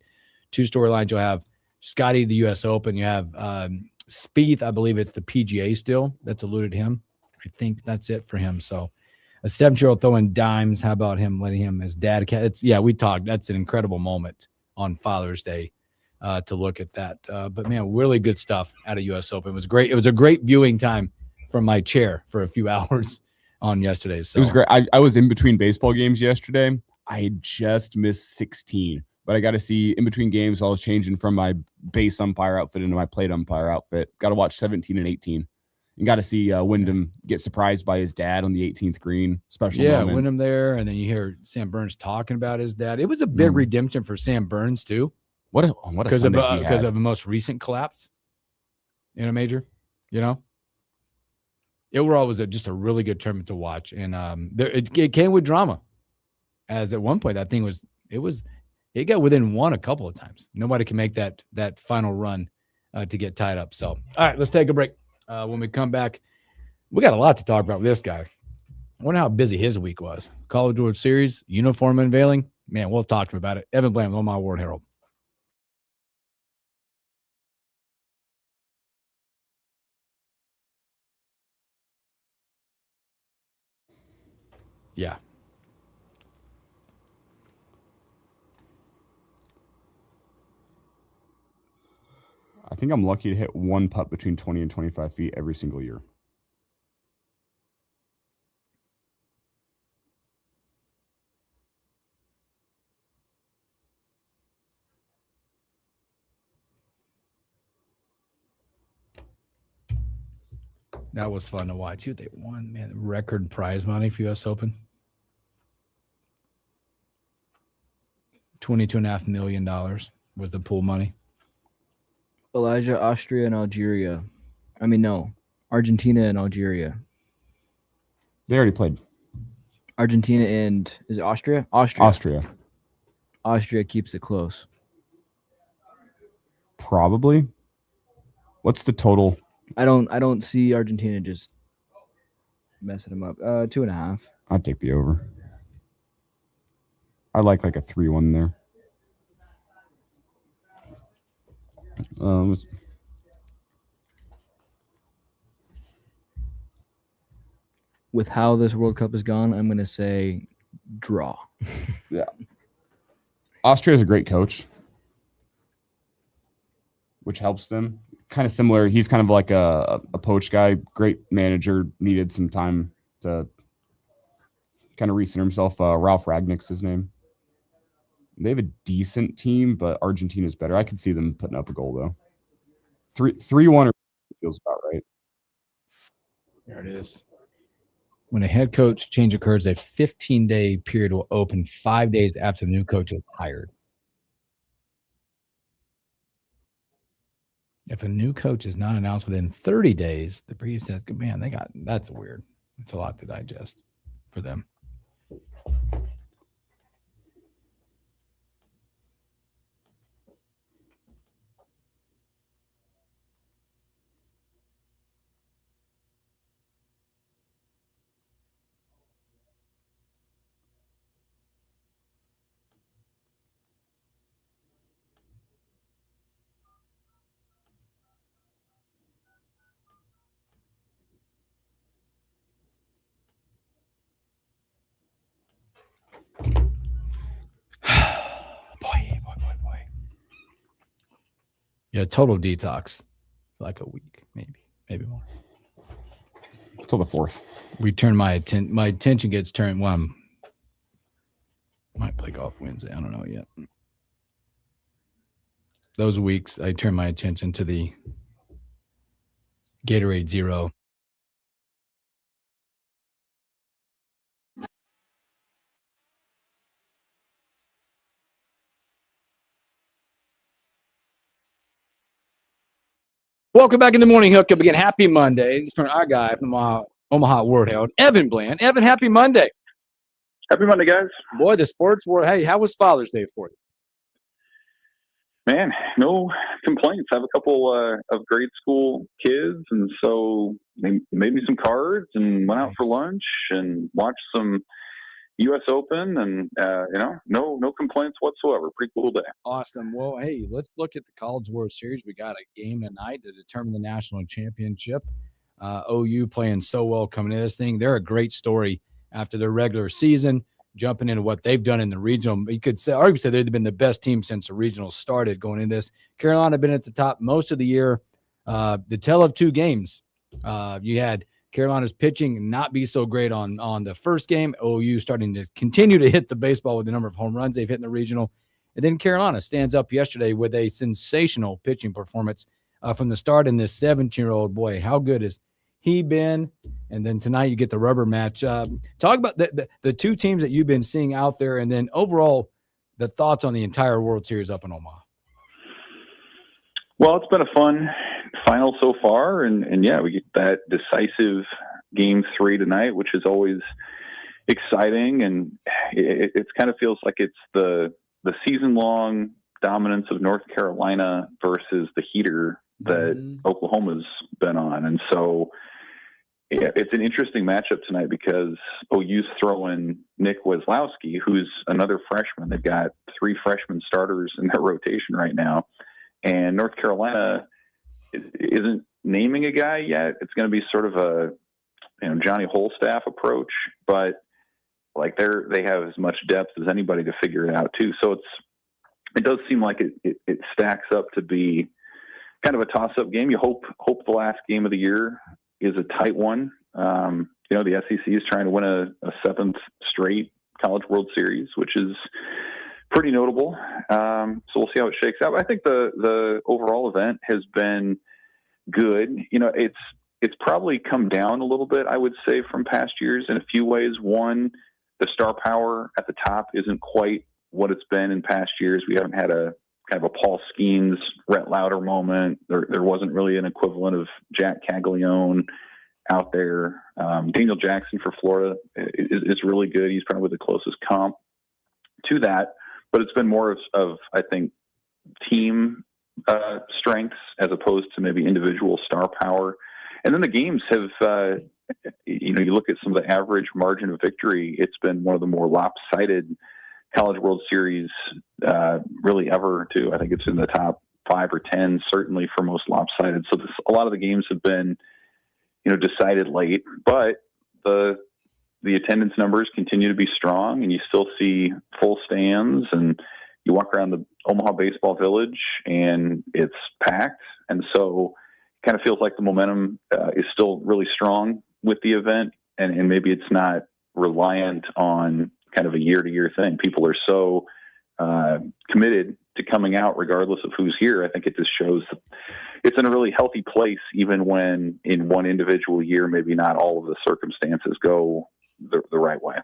B: 2 storylines, you'll have Scotty, the U.S. Open. You have Spieth, I believe it's the PGA still. That's eluded him. I think that's it for him. So a 7-year-old throwing dimes. How about him letting his dad? We talked. That's an incredible moment on Father's Day to look at that. But man, really good stuff out of U.S. Open. It was great. It was a great viewing time from my chair for a few hours on yesterday. So
D: it was great. I was in between baseball games yesterday. I had just missed 16 but I got to see in between games. I was changing from my base umpire outfit into my plate umpire outfit. Got to watch 17 and 18. And got to see Wyndham get surprised by his dad on the 18th green. Special moment.
B: Wyndham there, and then you hear Sam Burns talking about his dad. It was a big redemption for Sam Burns too.
D: What a Sunday he had.
B: Because of the most recent collapse in a major, Overall, was just a really good tournament to watch, and it came with drama. As at one point, that thing it got within one a couple of times. Nobody can make that final run to get tied up. So, all right, let's take a break. When we come back, we got a lot to talk about with this guy. I wonder how busy his week was. College World Series, uniform unveiling. Man, we'll talk to him about it. Evan Bland, Omaha World Herald. Yeah.
D: I think I'm lucky to hit one putt between 20 and 25 feet every single year.
B: That was fun to watch. They won, man, record prize money for U.S. Open. $22.5 million was the pool money.
E: Elijah, Austria, and Algeria. Argentina and Algeria.
D: They already played.
E: Argentina and is it Austria? Austria keeps it close.
D: Probably. What's the total?
E: I don't see Argentina just messing them up. 2.5.
D: I'd take the over. I like a 3-1 there.
E: With how this World Cup has gone, I'm going to say draw.
D: Yeah. Austria is a great coach, which helps them. Kind of similar. He's kind of like a poach guy. Great manager. Needed some time to kind of recenter himself. Ralph Ragnick's his name. They have a decent team, but Argentina's better. I could see them putting up a goal though. 3-1 feels about right.
B: There it is. When a head coach change occurs, a 15-day period will open 5 days after the new coach is hired. If a new coach is not announced within 30 days, the brief says, man, that's weird. It's a lot to digest for them. Boy. Yeah, total detox. Like a week, maybe more.
D: Until the 4th.
B: We turn my attention gets turned. Well, might play golf Wednesday. I don't know yet. Those weeks, I turn my attention to the Gatorade Zero. Welcome back in the morning hookup again. Happy Monday. It's from our guy from Omaha World Herald, Evan Bland. Evan, happy Monday.
C: Happy Monday, guys.
B: Boy, the sports world. Hey, how was Father's Day for you?
C: Man, no complaints. I have a couple of grade school kids, and so they made me some cards and went out for lunch and watched some U.S. Open, and no complaints whatsoever. Pretty cool day.
B: Awesome. Well, hey, let's look at the College World Series. We got a game tonight to determine the national championship. OU playing so well coming into this thing. They're a great story after their regular season, jumping into what they've done in the regional. You could say, arguably, they've been the best team since the regional started going into this. Carolina been at the top most of the year. The tale of two games. You had Carolina's pitching not be so great on the first game. OU starting to continue to hit the baseball with the number of home runs they've hit in the regional. And then Carolina stands up yesterday with a sensational pitching performance from the start. And this 17-year-old boy, how good has he been? And then tonight you get the rubber match. Talk about the two teams that you've been seeing out there, and then overall the thoughts on the entire World Series up in Omaha.
C: Well, it's been a fun final so far, and yeah, we get that decisive Game 3 tonight, which is always exciting, and it kind of feels like it's the season-long dominance of North Carolina versus the heater that Oklahoma's been on. And so yeah, it's an interesting matchup tonight because OU's throwing Nick Weslowski, who's another freshman. They've got 3 freshman starters in their rotation right now. And North Carolina isn't naming a guy yet. It's going to be sort of a Johnny Holstaff approach, but like they have as much depth as anybody to figure it out too. So it does seem like it stacks up to be kind of a toss-up game. You hope the last game of the year is a tight one. The SEC is trying to win a 7th straight College World Series, which is pretty notable. So we'll see how it shakes out. I think the overall event has been good. It's probably come down a little bit, I would say, from past years in a few ways. One, the star power at the top isn't quite what it's been in past years. We haven't had a kind of a Paul Skeens, Rhett Lauder moment. There wasn't really an equivalent of Jack Caglione out there. Daniel Jackson for Florida is really good. He's probably the closest comp to that, but it's been more of I think, team strengths as opposed to maybe individual star power. And then the games have, you look at some of the average margin of victory, it's been one of the more lopsided College World Series really ever too. I think it's in the top 5 or 10, certainly for most lopsided. So a lot of the games have been, decided late, but the attendance numbers continue to be strong, and you still see full stands, and you walk around the Omaha Baseball Village and it's packed. And so it kind of feels like the momentum is still really strong with the event, and maybe it's not reliant on kind of a year-to-year thing. People are so committed to coming out regardless of who's here. I think it just shows that it's in a really healthy place, even when in one individual year, maybe not all of the circumstances go the right way.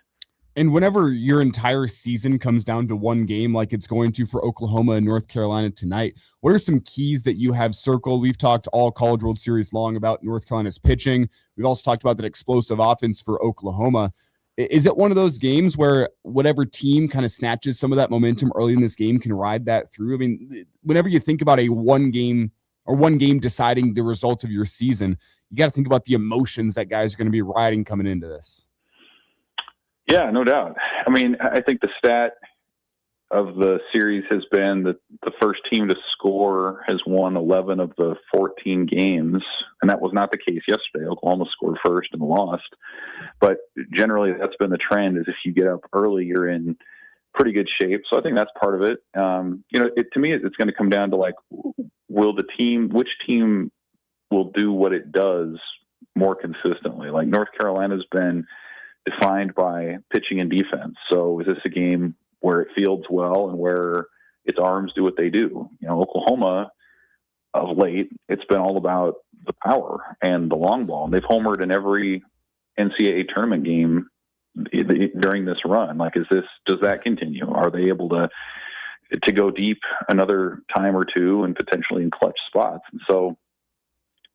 D: And whenever your entire season comes down to one game, like it's going to for Oklahoma and North Carolina tonight, what are some keys that you have circled? We've talked all College World Series long about North Carolina's pitching. We've also talked about that explosive offense for Oklahoma. Is it one of those games where whatever team kind of snatches some of that momentum early in this game can ride that through? I mean, whenever you think about a one game deciding the results of your season, you got to think about the emotions that guys are going to be riding coming into this.
C: Yeah, no doubt. I mean, I think the stat of the series has been that the first team to score has won 11 of the 14 games, and that was not the case yesterday. Oklahoma scored first and lost, but generally that's been the trend, is if you get up early, you're in pretty good shape. So I think that's part of it. To me, it's going to come down to like, which team will do what it does more consistently. Like North Carolina's been defined by pitching and defense. So is this a game where it fields well and where its arms do what they do? Oklahoma of late, it's been all about the power and the long ball. And they've homered in every NCAA tournament game during this run. Like, does that continue? Are they able to go deep another time or two and potentially in clutch spots? And so,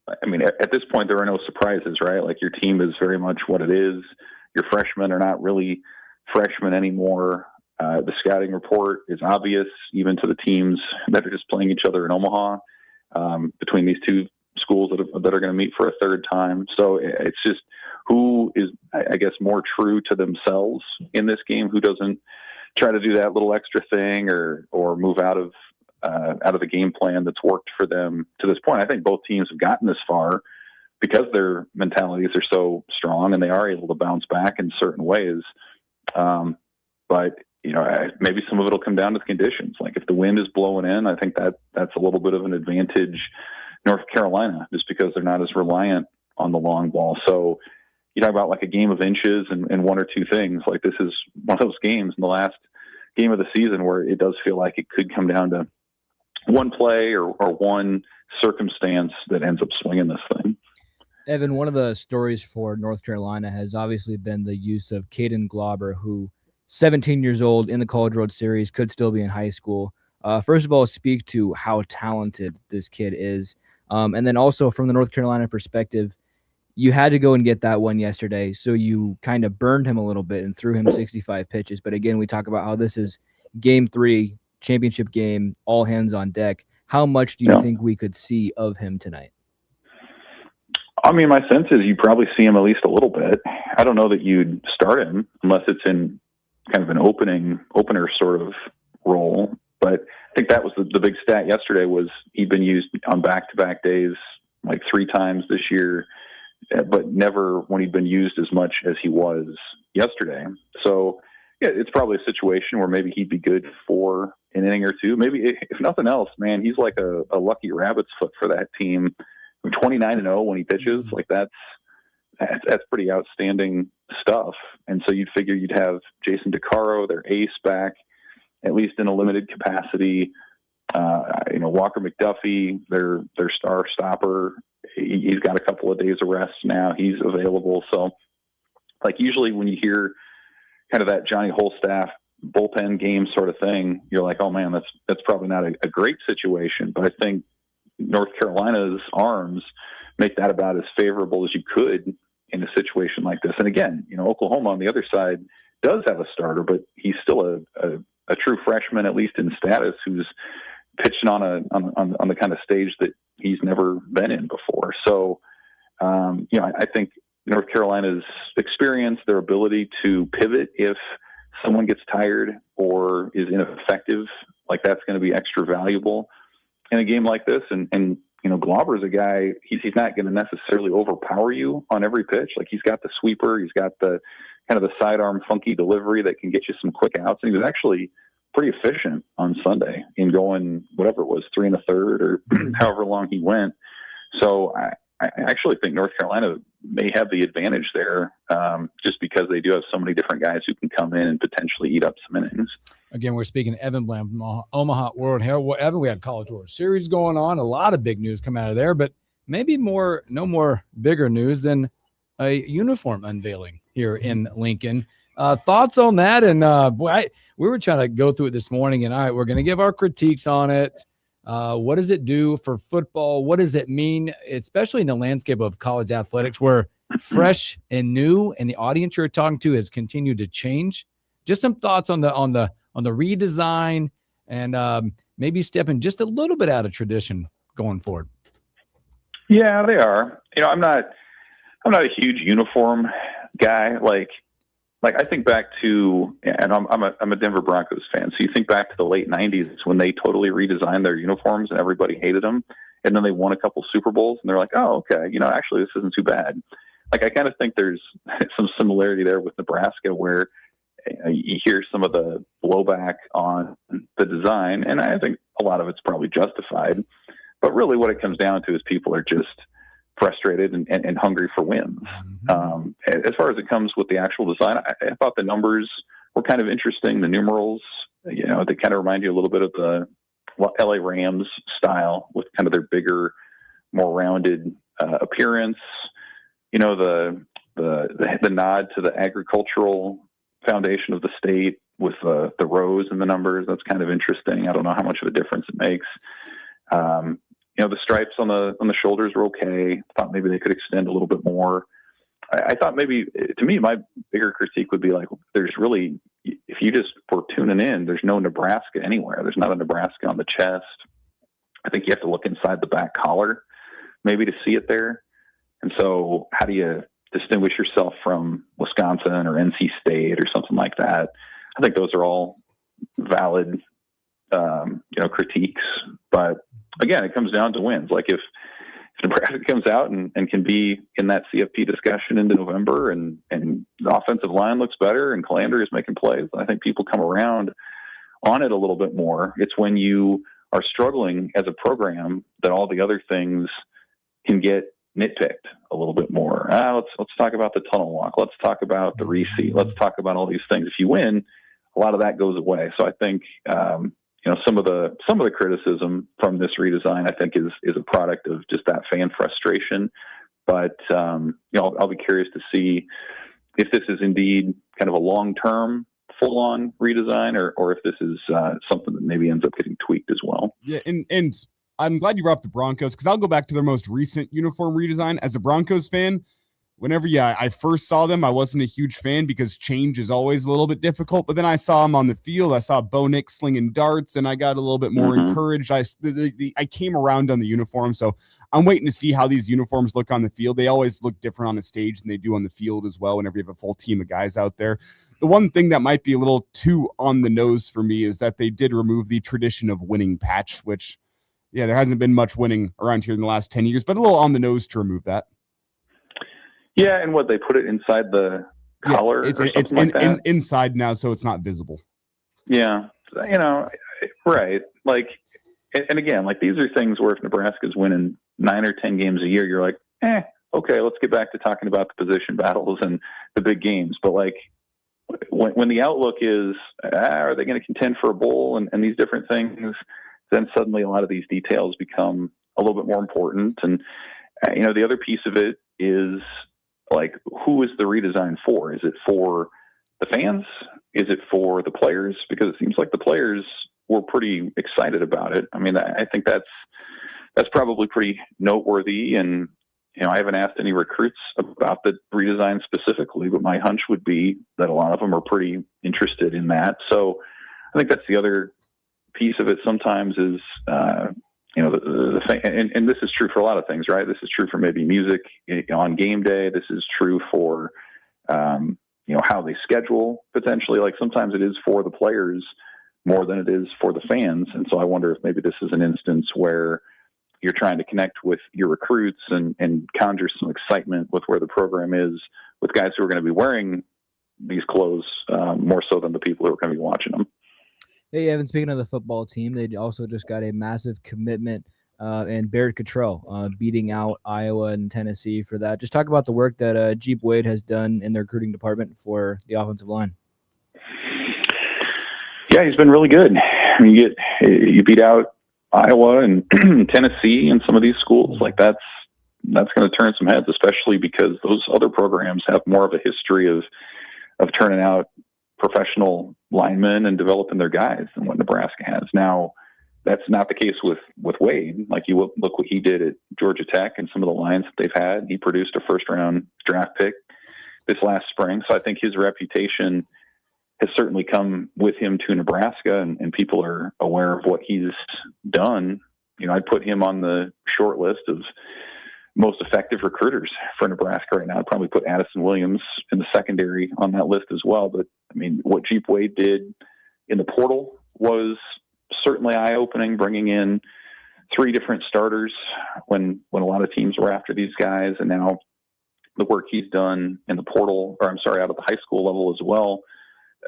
C: I mean, at this point, there are no surprises, right? Like, your team is very much what it is. Your freshmen are not really freshmen anymore. The scouting report is obvious, even to the teams that are just playing each other in Omaha, between these two schools that are going to meet for a third time. So it's just who is, I guess, more true to themselves in this game, who doesn't try to do that little extra thing or move out of the game plan that's worked for them to this point. I think both teams have gotten this far because their mentalities are so strong and they are able to bounce back in certain ways. But maybe some of it will come down to the conditions. Like if the wind is blowing in, I think that's a little bit of an advantage North Carolina, just because they're not as reliant on the long ball. So you talk about like a game of inches and one or two things. Like, this is one of those games in the last game of the season where it does feel like it could come down to one play or one circumstance that ends up swinging this thing.
E: Evan, one of the stories for North Carolina has obviously been the use of Caden Glauber, who 17 years old in the College World Series, could still be in high school. First of all, speak to how talented this kid is. And then also from the North Carolina perspective, you had to go and get that one yesterday, so you kind of burned him a little bit and threw him 65 pitches. But again, we talk about how this is Game 3, championship game, all hands on deck. How much do you think we could see of him tonight?
C: I mean, my sense is you probably see him at least a little bit. I don't know that you'd start him unless it's in kind of an opener sort of role. But I think that was the big stat yesterday was he'd been used on back-to-back days like 3 times this year, but never when he'd been used as much as he was yesterday. So, yeah, it's probably a situation where maybe he'd be good for an inning or two. Maybe, if nothing else, man, he's like a lucky rabbit's foot for that team. 29-0 when he pitches, like that's pretty outstanding stuff. And so you'd figure you'd have Jason DeCaro, their ace, back, at least in a limited capacity. Walker McDuffie, their star stopper, he's got a couple of days of rest now. He's available. So, like, usually when you hear kind of that Johnny Holstaff bullpen game sort of thing, you're like, oh man, that's probably not a great situation. But I think North Carolina's arms make that about as favorable as you could in a situation like this. And again, Oklahoma on the other side does have a starter, but he's still a true freshman, at least in status, who's pitching on the kind of stage that he's never been in before. So, I think North Carolina's experience, their ability to pivot if someone gets tired or is ineffective, like that's going to be extra valuable in a game like this. And Glauber's a guy, he's not going to necessarily overpower you on every pitch. Like, he's got the sweeper, he's got the kind of the sidearm funky delivery that can get you some quick outs. And he was actually pretty efficient on Sunday in going whatever it was, 3 1/3 or however long he went. So I actually think North Carolina may have the advantage there, just because they do have so many different guys who can come in and potentially eat up some innings.
B: Again, we're speaking to Evan Bland from Omaha World Herald. Well, Evan, we had College World Series going on, a lot of big news come out of there, but maybe no more bigger news than a uniform unveiling here in Lincoln. Thoughts on that? And we were trying to go through it this morning, and all right, we're going to give our critiques on it. What does it do for football? What does it mean, especially in the landscape of college athletics, where fresh and new, and the audience you're talking to has continued to change? Just some thoughts on the redesign, and maybe stepping just a little bit out of tradition going forward.
C: Yeah, they are. I'm not a huge uniform guy. Like I think back to, and I'm a Denver Broncos fan. So you think back to the late 90s when they totally redesigned their uniforms and everybody hated them. And then they won a couple Super Bowls and they're like, oh, okay, actually this isn't too bad. Like, I kind of think there's some similarity there with Nebraska, where you hear some of the blowback on the design, and I think a lot of it's probably justified. But really what it comes down to is people are just frustrated and hungry for wins. As far as it comes with the actual design, I thought the numbers were kind of interesting. The numerals, they kind of remind you a little bit of the LA Rams style, with kind of their bigger, more rounded appearance. The nod to the agricultural foundation of the state with the rows and the numbers. That's kind of interesting. I don't know how much of a difference it makes. The stripes on the shoulders were okay. I thought maybe they could extend a little bit more. I thought maybe, to me, my bigger critique would be like, there's really, if you just were tuning in, there's no Nebraska anywhere. There's not a Nebraska on the chest. I think you have to look inside the back collar maybe to see it there. And so how do you distinguish yourself from Wisconsin or NC State or something like that? I think those are all valid, critiques. But again, it comes down to wins. Like, if Nebraska comes out and can be in that CFP discussion into November, and the offensive line looks better and Calandry is making plays, I think people come around on it a little bit more. It's when you are struggling as a program that all the other things can get nitpicked a little bit more. Let's talk about the tunnel walk. Let's talk about the reseat. Let's talk about all these things. If you win, a lot of that goes away. So I think, some of the criticism from this redesign, I think is a product of just that fan frustration. But, I'll be curious to see if this is indeed kind of a long-term full-on redesign or if this is something that maybe ends up getting tweaked as well.
D: Yeah. And I'm glad you brought up the Broncos, because I'll go back to their most recent uniform redesign. As a Broncos fan, whenever I first saw them, I wasn't a huge fan because change is always a little bit difficult. But then I saw them on the field. I saw Bo Nix slinging darts, and I got a little bit more encouraged. I came around on the uniform, so I'm waiting to see how these uniforms look on the field. They always look different on the stage than they do on the field as well whenever you have a full team of guys out there. The one thing that might be a little too on the nose for me is that they did remove the tradition of winning patch, which, yeah, there hasn't been much winning around here in the last 10 years, but a little on the nose to remove that.
C: Yeah, and what they put it inside the collar?
D: It's
C: like that?
D: inside now, so it's not visible.
C: Yeah, right. Like, and again, like these are things where if Nebraska's winning 9 or 10 games a year, you're like, okay, let's get back to talking about the position battles and the big games. But like, when the outlook is, are they going to contend for a bowl and these different things, then suddenly a lot of these details become a little bit more important. And the other piece of it is, like, who is the redesign for? Is it for the fans? Is it for the players? Because it seems like the players were pretty excited about it. I mean, I think that's probably pretty noteworthy. And, I haven't asked any recruits about the redesign specifically, but my hunch would be that a lot of them are pretty interested in that. So I think that's the other piece of it sometimes is, the thing, and this is true for a lot of things, right? This is true for maybe music on game day. This is true for, how they schedule potentially. Like sometimes it is for the players more than it is for the fans. And so I wonder if maybe this is an instance where you're trying to connect with your recruits and conjure some excitement with where the program is with guys who are going to be wearing these clothes more so than the people who are going to be watching them.
E: Hey, Evan, speaking of the football team, they also just got a massive commitment in Barrett Cottrell, beating out Iowa and Tennessee for that. Just talk about the work that Jeep Wade has done in their recruiting department for the offensive line.
C: Yeah, he's been really good. I mean, you beat out Iowa and Tennessee and some of these schools. Like that's going to turn some heads, especially because those other programs have more of a history of turning out professional linemen and developing their guys than what Nebraska has. Now, that's not the case with Wade. Like you look what he did at Georgia Tech and some of the lines that they've had. He produced a first-round draft pick this last spring. So I think his reputation has certainly come with him to Nebraska, and people are aware of what he's done. I'd put him on the short list of most effective recruiters for Nebraska right now. I'd probably put Addison Williams in the secondary on that list as well. But I mean, what Jeep Wade did in the portal was certainly eye-opening, bringing in 3 different starters when a lot of teams were after these guys. And now the work he's done in the portal, out of the high school level as well,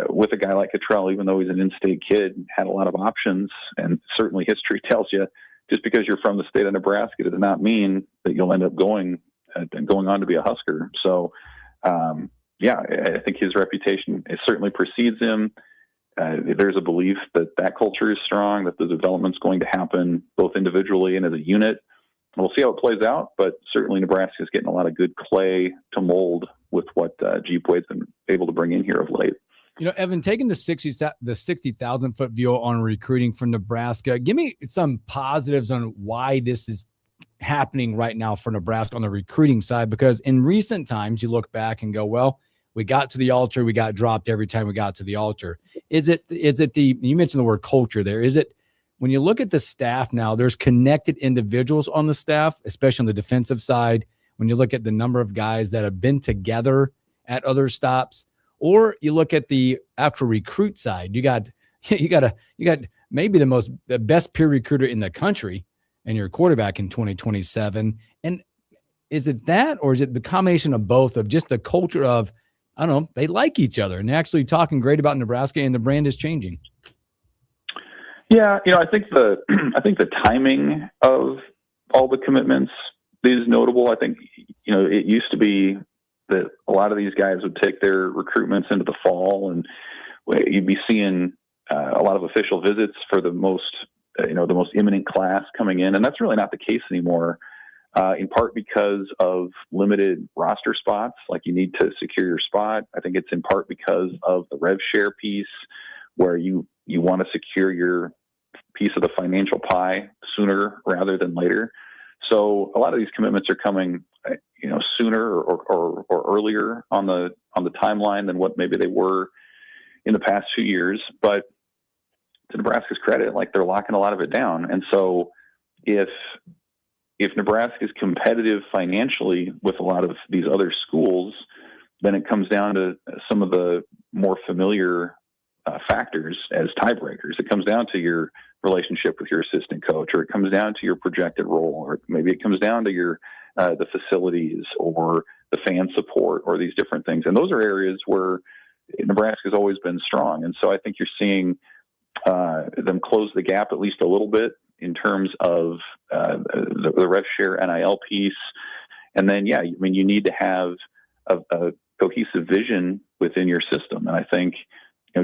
C: with a guy like Cottrell, even though he's an in-state kid, had a lot of options. And certainly history tells you just because you're from the state of Nebraska does not mean that you'll end up going on to be a Husker. So, I think his reputation certainly precedes him. There's a belief that culture is strong, that the development's going to happen both individually and as a unit. We'll see how it plays out, but certainly Nebraska is getting a lot of good clay to mold with what Jeep Wade's been able to bring in here of late.
B: Evan, taking the 60,000 foot view on recruiting from Nebraska, give me some positives on why this is happening right now for Nebraska on the recruiting side, because in recent times you look back and go, well, we got to the altar, we got dropped every time we got to the altar. Is it you mentioned the word culture there. Is it when you look at the staff now, there's connected individuals on the staff, especially on the defensive side, when you look at the number of guys that have been together at other stops, or you look at the actual recruit side, you got maybe the best peer recruiter in the country and your quarterback in 2027. And is it that, or is it the combination of both, of just the culture of, I don't know, they like each other and they're actually talking great about Nebraska and the brand is changing?
C: Yeah. I think the timing of all the commitments is notable. I think, it used to be that a lot of these guys would take their recruitments into the fall and you'd be seeing a lot of official visits for the most imminent class coming in. And that's really not the case anymore, in part because of limited roster spots. Like, you need to secure your spot. I think it's in part because of the rev share piece, where you want to secure your piece of the financial pie sooner rather than later. So a lot of these commitments are coming, sooner or earlier on the timeline than what maybe they were in the past few years. But to Nebraska's credit, like, they're locking a lot of it down. And so if Nebraska is competitive financially with a lot of these other schools, then it comes down to some of the more familiar factors as tiebreakers. It comes down to your relationship with your assistant coach, or it comes down to your projected role, or maybe it comes down to your the facilities or the fan support or these different things. And those are areas where Nebraska's always been strong. And so I think you're seeing them close the gap at least a little bit in terms of the rev share NIL piece. And then, you need to have a cohesive vision within your system. And I think,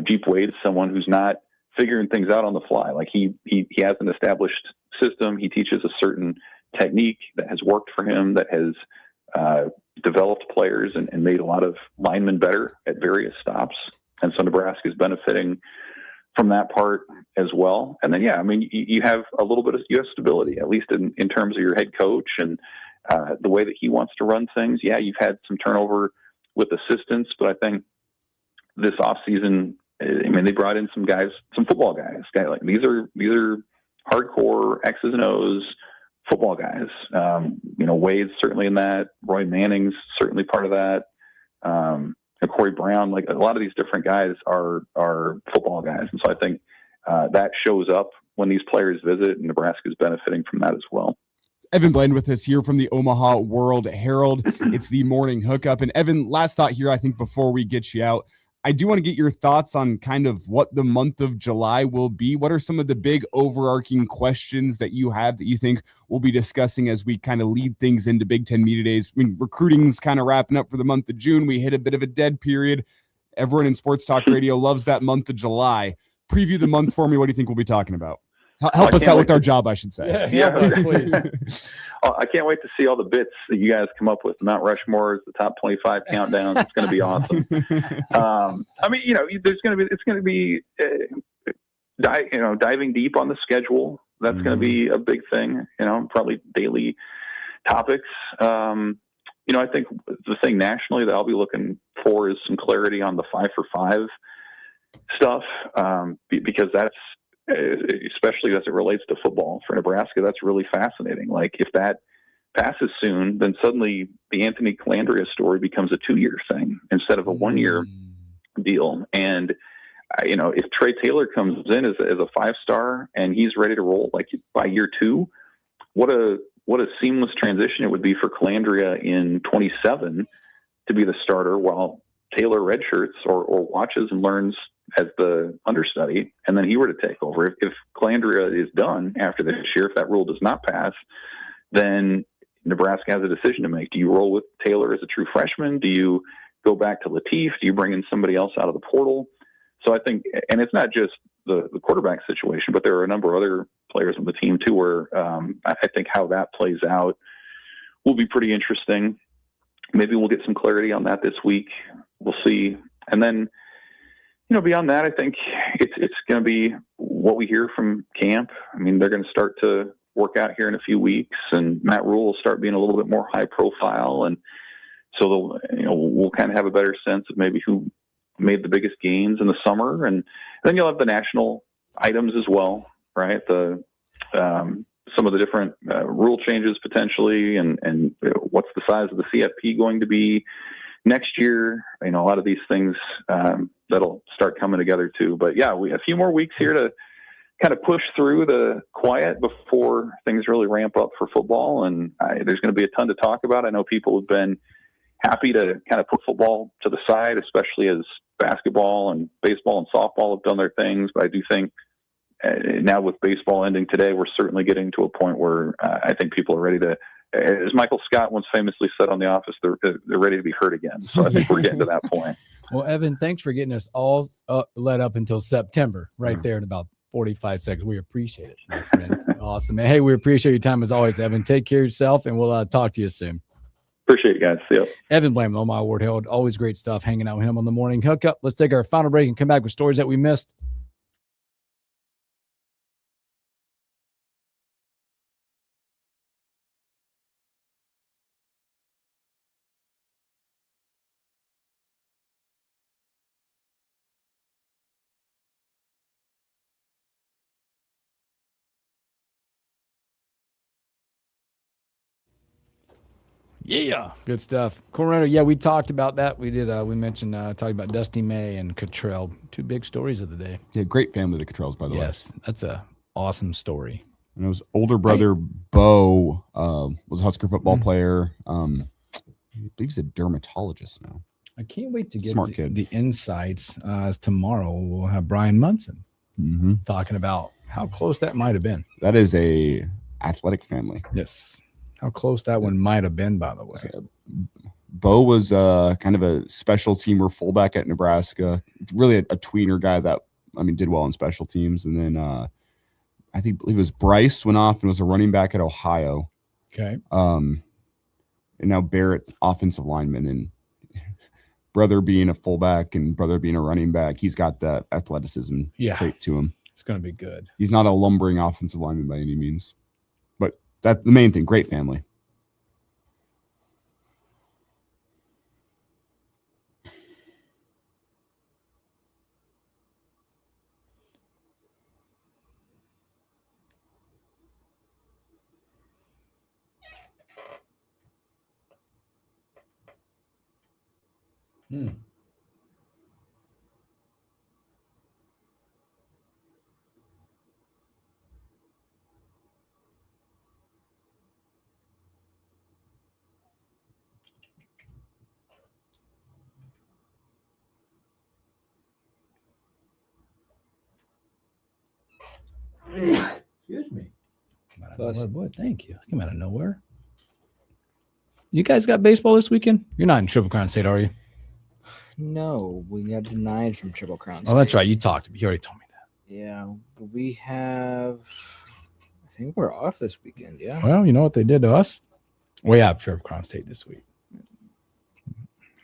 C: Jeep Wade is someone who's not figuring things out on the fly. Like, he has an established system. He teaches a certain technique that has worked for him, that has developed players and made a lot of linemen better at various stops. And so Nebraska is benefiting from that part as well. And then, you have a little bit of stability, at least in terms of your head coach and the way that he wants to run things. Yeah, you've had some turnover with assistants, but I think this offseason, they brought in some guys, some football guys. Like, these are hardcore X's and O's football guys. Wade's certainly in that. Roy Manning's certainly part of that. Corey Brown, like, a lot of these different guys are football guys. And so I think that shows up when these players visit, and Nebraska is benefiting from that as well.
D: Evan Bland with us here from the Omaha World Herald. It's the morning hookup. And Evan, last thought here, I think, before we get you out, I do want to get your thoughts on kind of what the month of July will be. What are some of the big overarching questions that you have that you think we'll be discussing as we kind of lead things into Big Ten Media Days? I mean, recruiting's kind of wrapping up for the month of June. We hit a bit of a dead period. Everyone in Sports Talk Radio loves that month of July. Preview the month for me. What do you think we'll be talking about? Help us out with our job, I should say.
C: Yeah, please. I can't wait to see all the bits that you guys come up with. Mount Rushmore, the top 25 countdowns. It's going to be awesome. It's going to be diving deep on the schedule. That's going to be a big thing. Probably daily topics. I think the thing nationally that I'll be looking for is some clarity on the 5-for-5 stuff, because that's, especially as it relates to football for Nebraska, that's really fascinating. Like, if that passes soon, then suddenly the Anthony Calandria story becomes a 2-year thing instead of a 1-year deal. And if Trey Taylor comes in as a 5-star and he's ready to roll, like, by year 2, what a seamless transition it would be for Calandria in 27 to be the starter while Taylor redshirts or watches and learns as the understudy, and then he were to take over. If Calandria is done after this year, if that rule does not pass, then Nebraska has a decision to make. Do you roll with Taylor as a true freshman? Do you go back to Latif? Do you bring in somebody else out of the portal? So I think, and it's not just the quarterback situation, but there are a number of other players on the team too, where I think how that plays out will be pretty interesting. Maybe we'll get some clarity on that this week. We'll see. And then, beyond that, I think it's going to be what we hear from camp. I mean, they're going to start to work out here in a few weeks, and Matt Rule will start being a little bit more high profile. And so we'll kind of have a better sense of maybe who made the biggest gains in the summer. And then you'll have the national items as well, right? Some of the different rule changes potentially, and what's the size of the CFP going to be next year. A lot of these things that'll start coming together too. But yeah, we have a few more weeks here to kind of push through the quiet before things really ramp up for football. And there's going to be a ton to talk about. I know people have been happy to kind of put football to the side, especially as basketball and baseball and softball have done their things. But I do think now with baseball ending today, we're certainly getting to a point where I think people are ready to, as Michael Scott once famously said on The Office, they're ready to be hurt again. So I think we're getting to that point.
B: Well, Evan, thanks for getting us all led up until September, right there in about 45 seconds. We appreciate it, my friend. Awesome, man. Hey, we appreciate your time as always, Evan. Take care of yourself, and we'll talk to you soon.
C: Appreciate you guys. See ya.
B: Evan Blam, Omaha Ward Herald. Always great stuff hanging out with him on the morning hookup. Let's take our final break and come back with stories that we missed. Yeah, good stuff. Coronado, yeah, we talked about that. We did. We mentioned talking about Dusty May and Cottrell. Two big stories of the day.
D: Yeah, great family, the Cottrells, by the way.
B: Yes, that's a awesome story.
D: And his older brother, Bo, was a Husker football player. I believe he's a dermatologist now.
B: I can't wait to get
D: Smart kid.
B: the insights. Tomorrow we'll have Brian Munson talking about how close that might have been.
D: That is a athletic family.
B: Yes. How close that one might have been, by the way.
D: Bo was kind of a special teamer fullback at Nebraska. Really a tweener guy that, did well in special teams. And then I believe it was Bryce went off and was a running back at Ohio.
B: Okay.
D: And now Barrett's offensive lineman, and brother being a fullback and brother being a running back, he's got that athleticism trait to him.
B: It's going to be good.
D: He's not a lumbering offensive lineman by any means. But that's the main thing. Great family.
B: Excuse me. Boy, thank you. I came out of nowhere. You guys got baseball this weekend? You're not in Triple Crown State, are you?
E: No, we got denied from Triple Crown.
B: Oh, that's right. You talked to me. You already told me that.
E: Yeah, we have. I think we're off this weekend. Yeah.
B: Well, you know what they did to us? We have Triple Crown State this week.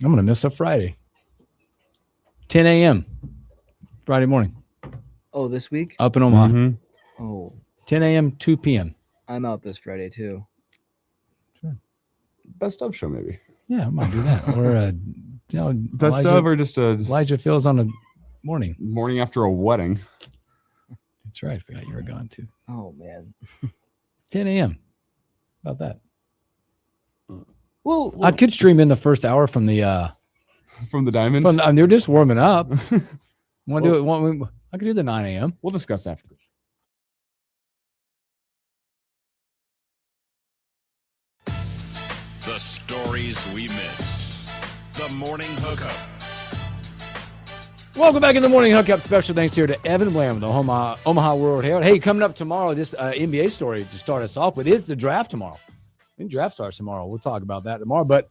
B: I'm going to miss a Friday. 10 a.m. Friday morning.
E: Oh, this week?
B: Up in Omaha.
E: Oh.
B: 10 a.m., 2 p.m.
E: I'm out this Friday, too.
D: Best of show, maybe.
B: Yeah, I might do that. Or,
D: best of, or just a
B: Elijah Fields on a morning
D: after a wedding.
B: That's right. I forgot you were gone, too.
E: Oh, man.
B: 10 a.m. About that.
E: Well,
B: I could stream in the first hour from the
D: Diamonds.
B: They're just warming up. Want to do it? I could do the 9 a.m.
D: We'll discuss after this.
I: The stories we miss. The Morning Hookup.
B: Welcome back in the Morning Hookup. Special thanks here to Evan Blam of the Omaha World Herald. Hey, coming up tomorrow, this NBA story to start us off with. It's the draft tomorrow. The draft starts tomorrow. We'll talk about that tomorrow. But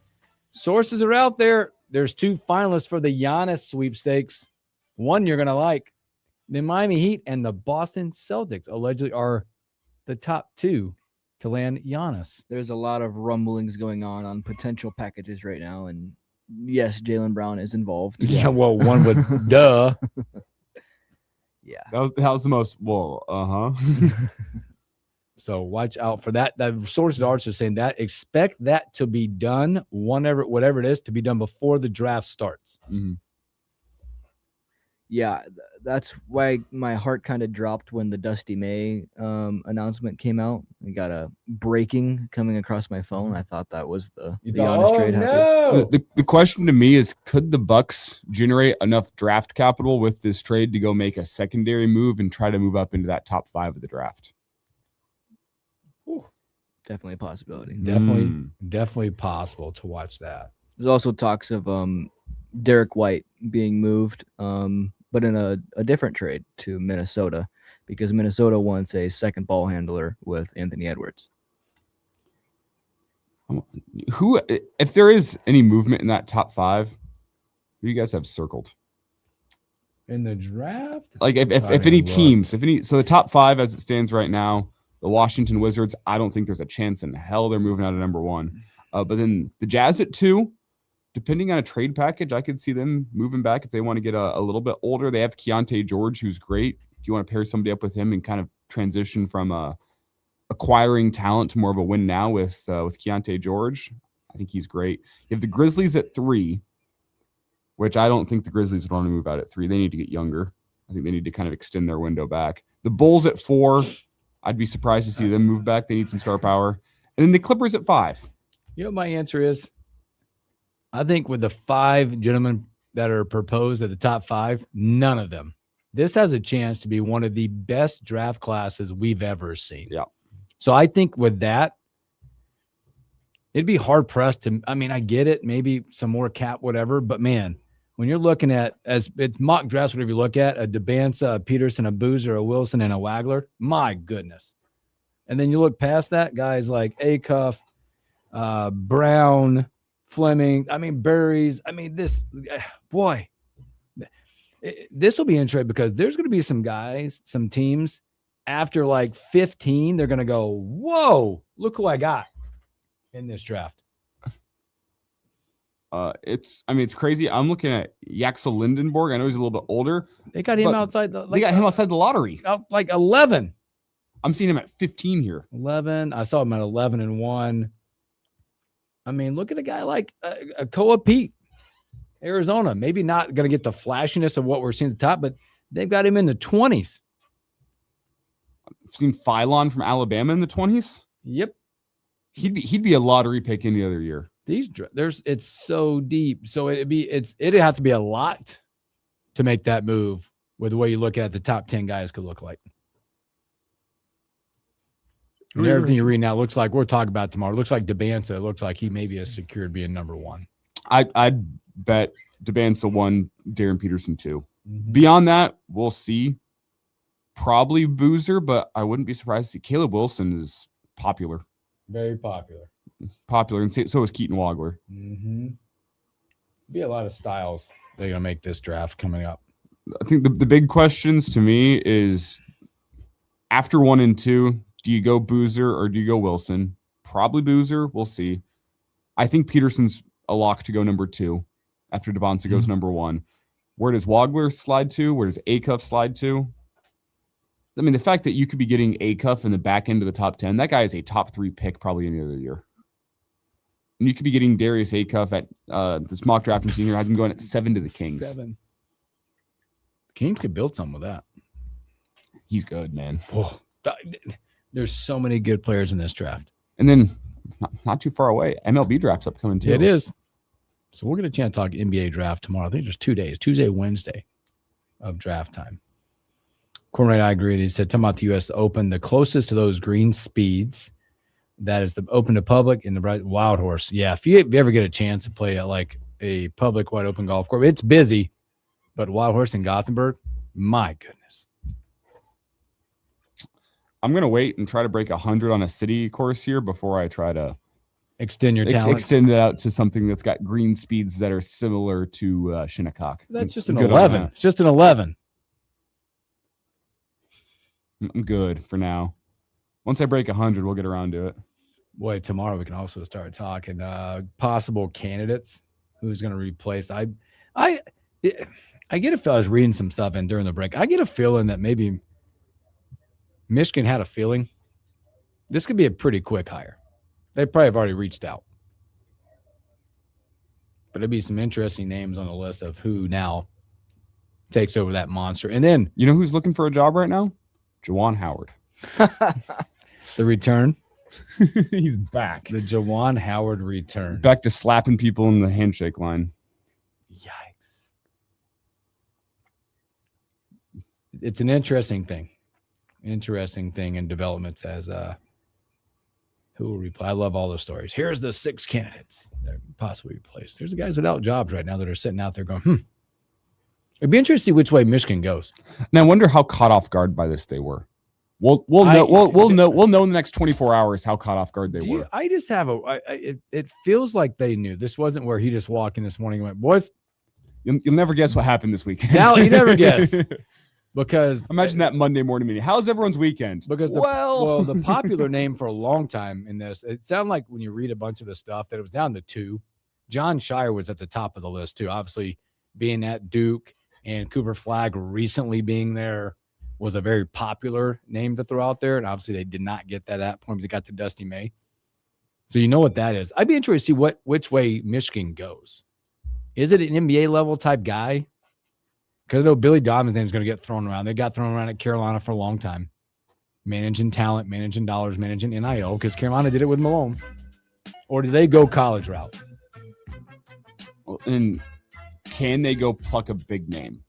B: sources are out there. There's two finalists for the Giannis sweepstakes. One you're going to like. The Miami Heat and the Boston Celtics allegedly are the top two to land Giannis.
E: There's a lot of rumblings going on potential packages right now, and yes, Jaylen Brown is involved.
B: Yeah, well, one would duh.
E: Yeah,
D: that was the most. Well,
B: So watch out for that. The sources are just saying that expect that to be done, whatever it is, to be done before the draft starts.
D: Mm-hmm.
E: Yeah, that's why my heart kind of dropped when the Dusty May announcement came out. We got a breaking coming across my phone. I thought that was the Giannis trade.
B: No.
D: The question to me is, could the Bucks generate enough draft capital with this trade to go make a secondary move and try to move up into that top 5 of the draft?
E: Definitely a possibility.
B: Definitely possible to watch that.
E: There's also talks of Derek White being moved, but in a different trade to Minnesota, because Minnesota wants a second ball handler with Anthony Edwards.
D: Who, if there is any movement in that top 5, Who do you guys have circled
B: in the draft?
D: Like if any teams, so the top 5 as it stands right now, the Washington Wizards, I don't think there's a chance in hell they're moving out of number 1. But then the Jazz at 2, depending on a trade package, I could see them moving back if they want to get a little bit older. They have Keontae George, who's great. If you want to pair somebody up with him and kind of transition from acquiring talent to more of a win now with Keontae George, I think he's great. You have the Grizzlies at 3, which I don't think the Grizzlies would want to move out at 3. They need to get younger. I think they need to kind of extend their window back. The Bulls at 4, I'd be surprised to see them move back. They need some star power. And then the Clippers at 5.
B: You know what my answer is? I think with the 5 gentlemen that are proposed at the top 5, none of them. This has a chance to be one of the best draft classes we've ever seen.
D: Yeah.
B: So I think with that, it'd be hard pressed to, I mean, I get it, maybe some more cap, whatever, but man, when you're looking at, as it's mock drafts, whatever you look at, a DeBansa, a Peterson, a Boozer, a Wilson, and a Wagler, my goodness. And then you look past that, guys like Acuff, Brown, Fleming, I mean, Burries. I mean, this will be interesting because there's going to be some guys, some teams after like 15, they're going to go, whoa, look who I got in this draft.
D: It's crazy. I'm looking at Yaxel Lindenborg. I know he's a little bit older.
B: They got him outside.
D: They got him outside the lottery.
B: Like 11.
D: I'm seeing him at 15 here.
B: 11. I saw him at 11-1. I mean, look at a guy like Koa Pete, Arizona. Maybe not going to get the flashiness of what we're seeing at the top, but they've got him in the 20s.
D: I've seen Phylon from Alabama in the 20s.
B: Yep.
D: He'd be a lottery pick any other year.
B: It's so deep. So it'd have to be a lot to make that move with the way you look at the top 10 guys could look like. And everything you read now looks like we're talking about tomorrow. It looks like DeBansa. It looks like he maybe is secured being number 1.
D: I'd bet DeBansa 1, Darren Peterson 2. Mm-hmm. Beyond that, we'll see. Probably Boozer, but I wouldn't be surprised to see Caleb Wilson is popular.
B: Very popular.
D: And so is Keaton Wagler.
B: Mm-hmm. Be a lot of styles they're gonna make this draft coming up.
D: I think the big questions to me is after 1 and 2, do you go Boozer or do you go Wilson? Probably Boozer. We'll see. I think Peterson's a lock to go number 2 after DeBansa goes number 1. Where does Wagler slide to? Where does Acuff slide to? I mean, the fact that you could be getting Acuff in the back end of the top 10, that guy is a top 3 pick probably any other year. And you could be getting Darius Acuff at this mock draft I'm seeing here. Has him going at 7 to the Kings.
B: 7. Kings could build something with that.
D: He's good, man.
B: Oh, there's so many good players in this draft.
D: And then not too far away, MLB draft's upcoming too.
B: It is. So we'll get a chance to talk NBA draft tomorrow. I think there's 2 days, Tuesday, Wednesday of draft time. Cornwright, I agree. He said, talking about the U.S. Open, the closest to those green speeds, that is the open to public in the right Wild Horse. Yeah, if you ever get a chance to play at like a public wide open golf course, it's busy, but Wild Horse in Gothenburg, my goodness.
D: I'm going to wait and try to break 100 on a city course here before I try to
B: extend your talents.
D: Extend it out to something that's got green speeds that are similar to Shinnecock.
B: That's just an 11. It's just an 11.
D: I'm good for now. Once I break 100, we'll get around to it.
B: Boy, tomorrow we can also start talking possible candidates. Who's going to replace? I get a feel. I was reading some stuff in during the break. I get a feeling that maybe Michigan had a feeling this could be a pretty quick hire. They probably have already reached out. But there'd be some interesting names on the list of who now takes over that monster. And then,
D: you know who's looking for a job right now? Juwan Howard.
B: The return.
D: He's back.
B: The Juwan Howard return.
D: Back to slapping people in the handshake line.
B: Yikes. It's an interesting thing. In developments as who will reply. I love all the stories. Here's the 6 candidates that are possibly replaced. There's the guys without jobs right now that are sitting out there going, It'd be interesting to see which way Michigan goes.
D: Now I wonder how caught off guard by this they were. We'll know in the next 24 hours how caught off guard they were.
B: I just have it feels like they knew. This wasn't where he just walked in this morning and went, boys,
D: You'll never guess what happened this weekend.
B: Now you never guess. Because
D: imagine that Monday morning meeting. How's everyone's weekend?
B: Because the popular name for a long time in this, it sounded like when you read a bunch of the stuff that it was down to 2. John Shire was at the top of the list too. Obviously, being at Duke and Cooper Flagg recently being there was a very popular name to throw out there. And obviously, they did not get that at that point. They got to Dusty May. So you know what that is. I'd be interested to see which way Michigan goes. Is it an NBA level type guy? Because I know Billy Donovan's name is going to get thrown around. They got thrown around at Carolina for a long time. Managing talent, managing dollars, managing NIL, because Carolina did it with Malone. Or do they go college route?
D: Well, and can they go pluck a big name?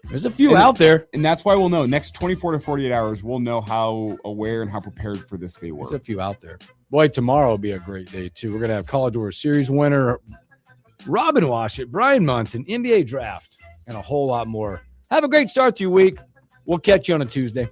B: There's a few out there.
D: And that's why we'll know. Next 24 to 48 hours, we'll know how aware and how prepared for this they were.
B: There's a few out there. Boy, tomorrow will be a great day, too. We're going to have College World Series winner Robin Washut, Brian Munson, NBA draft, and a whole lot more. Have a great start to your week. We'll catch you on a Tuesday.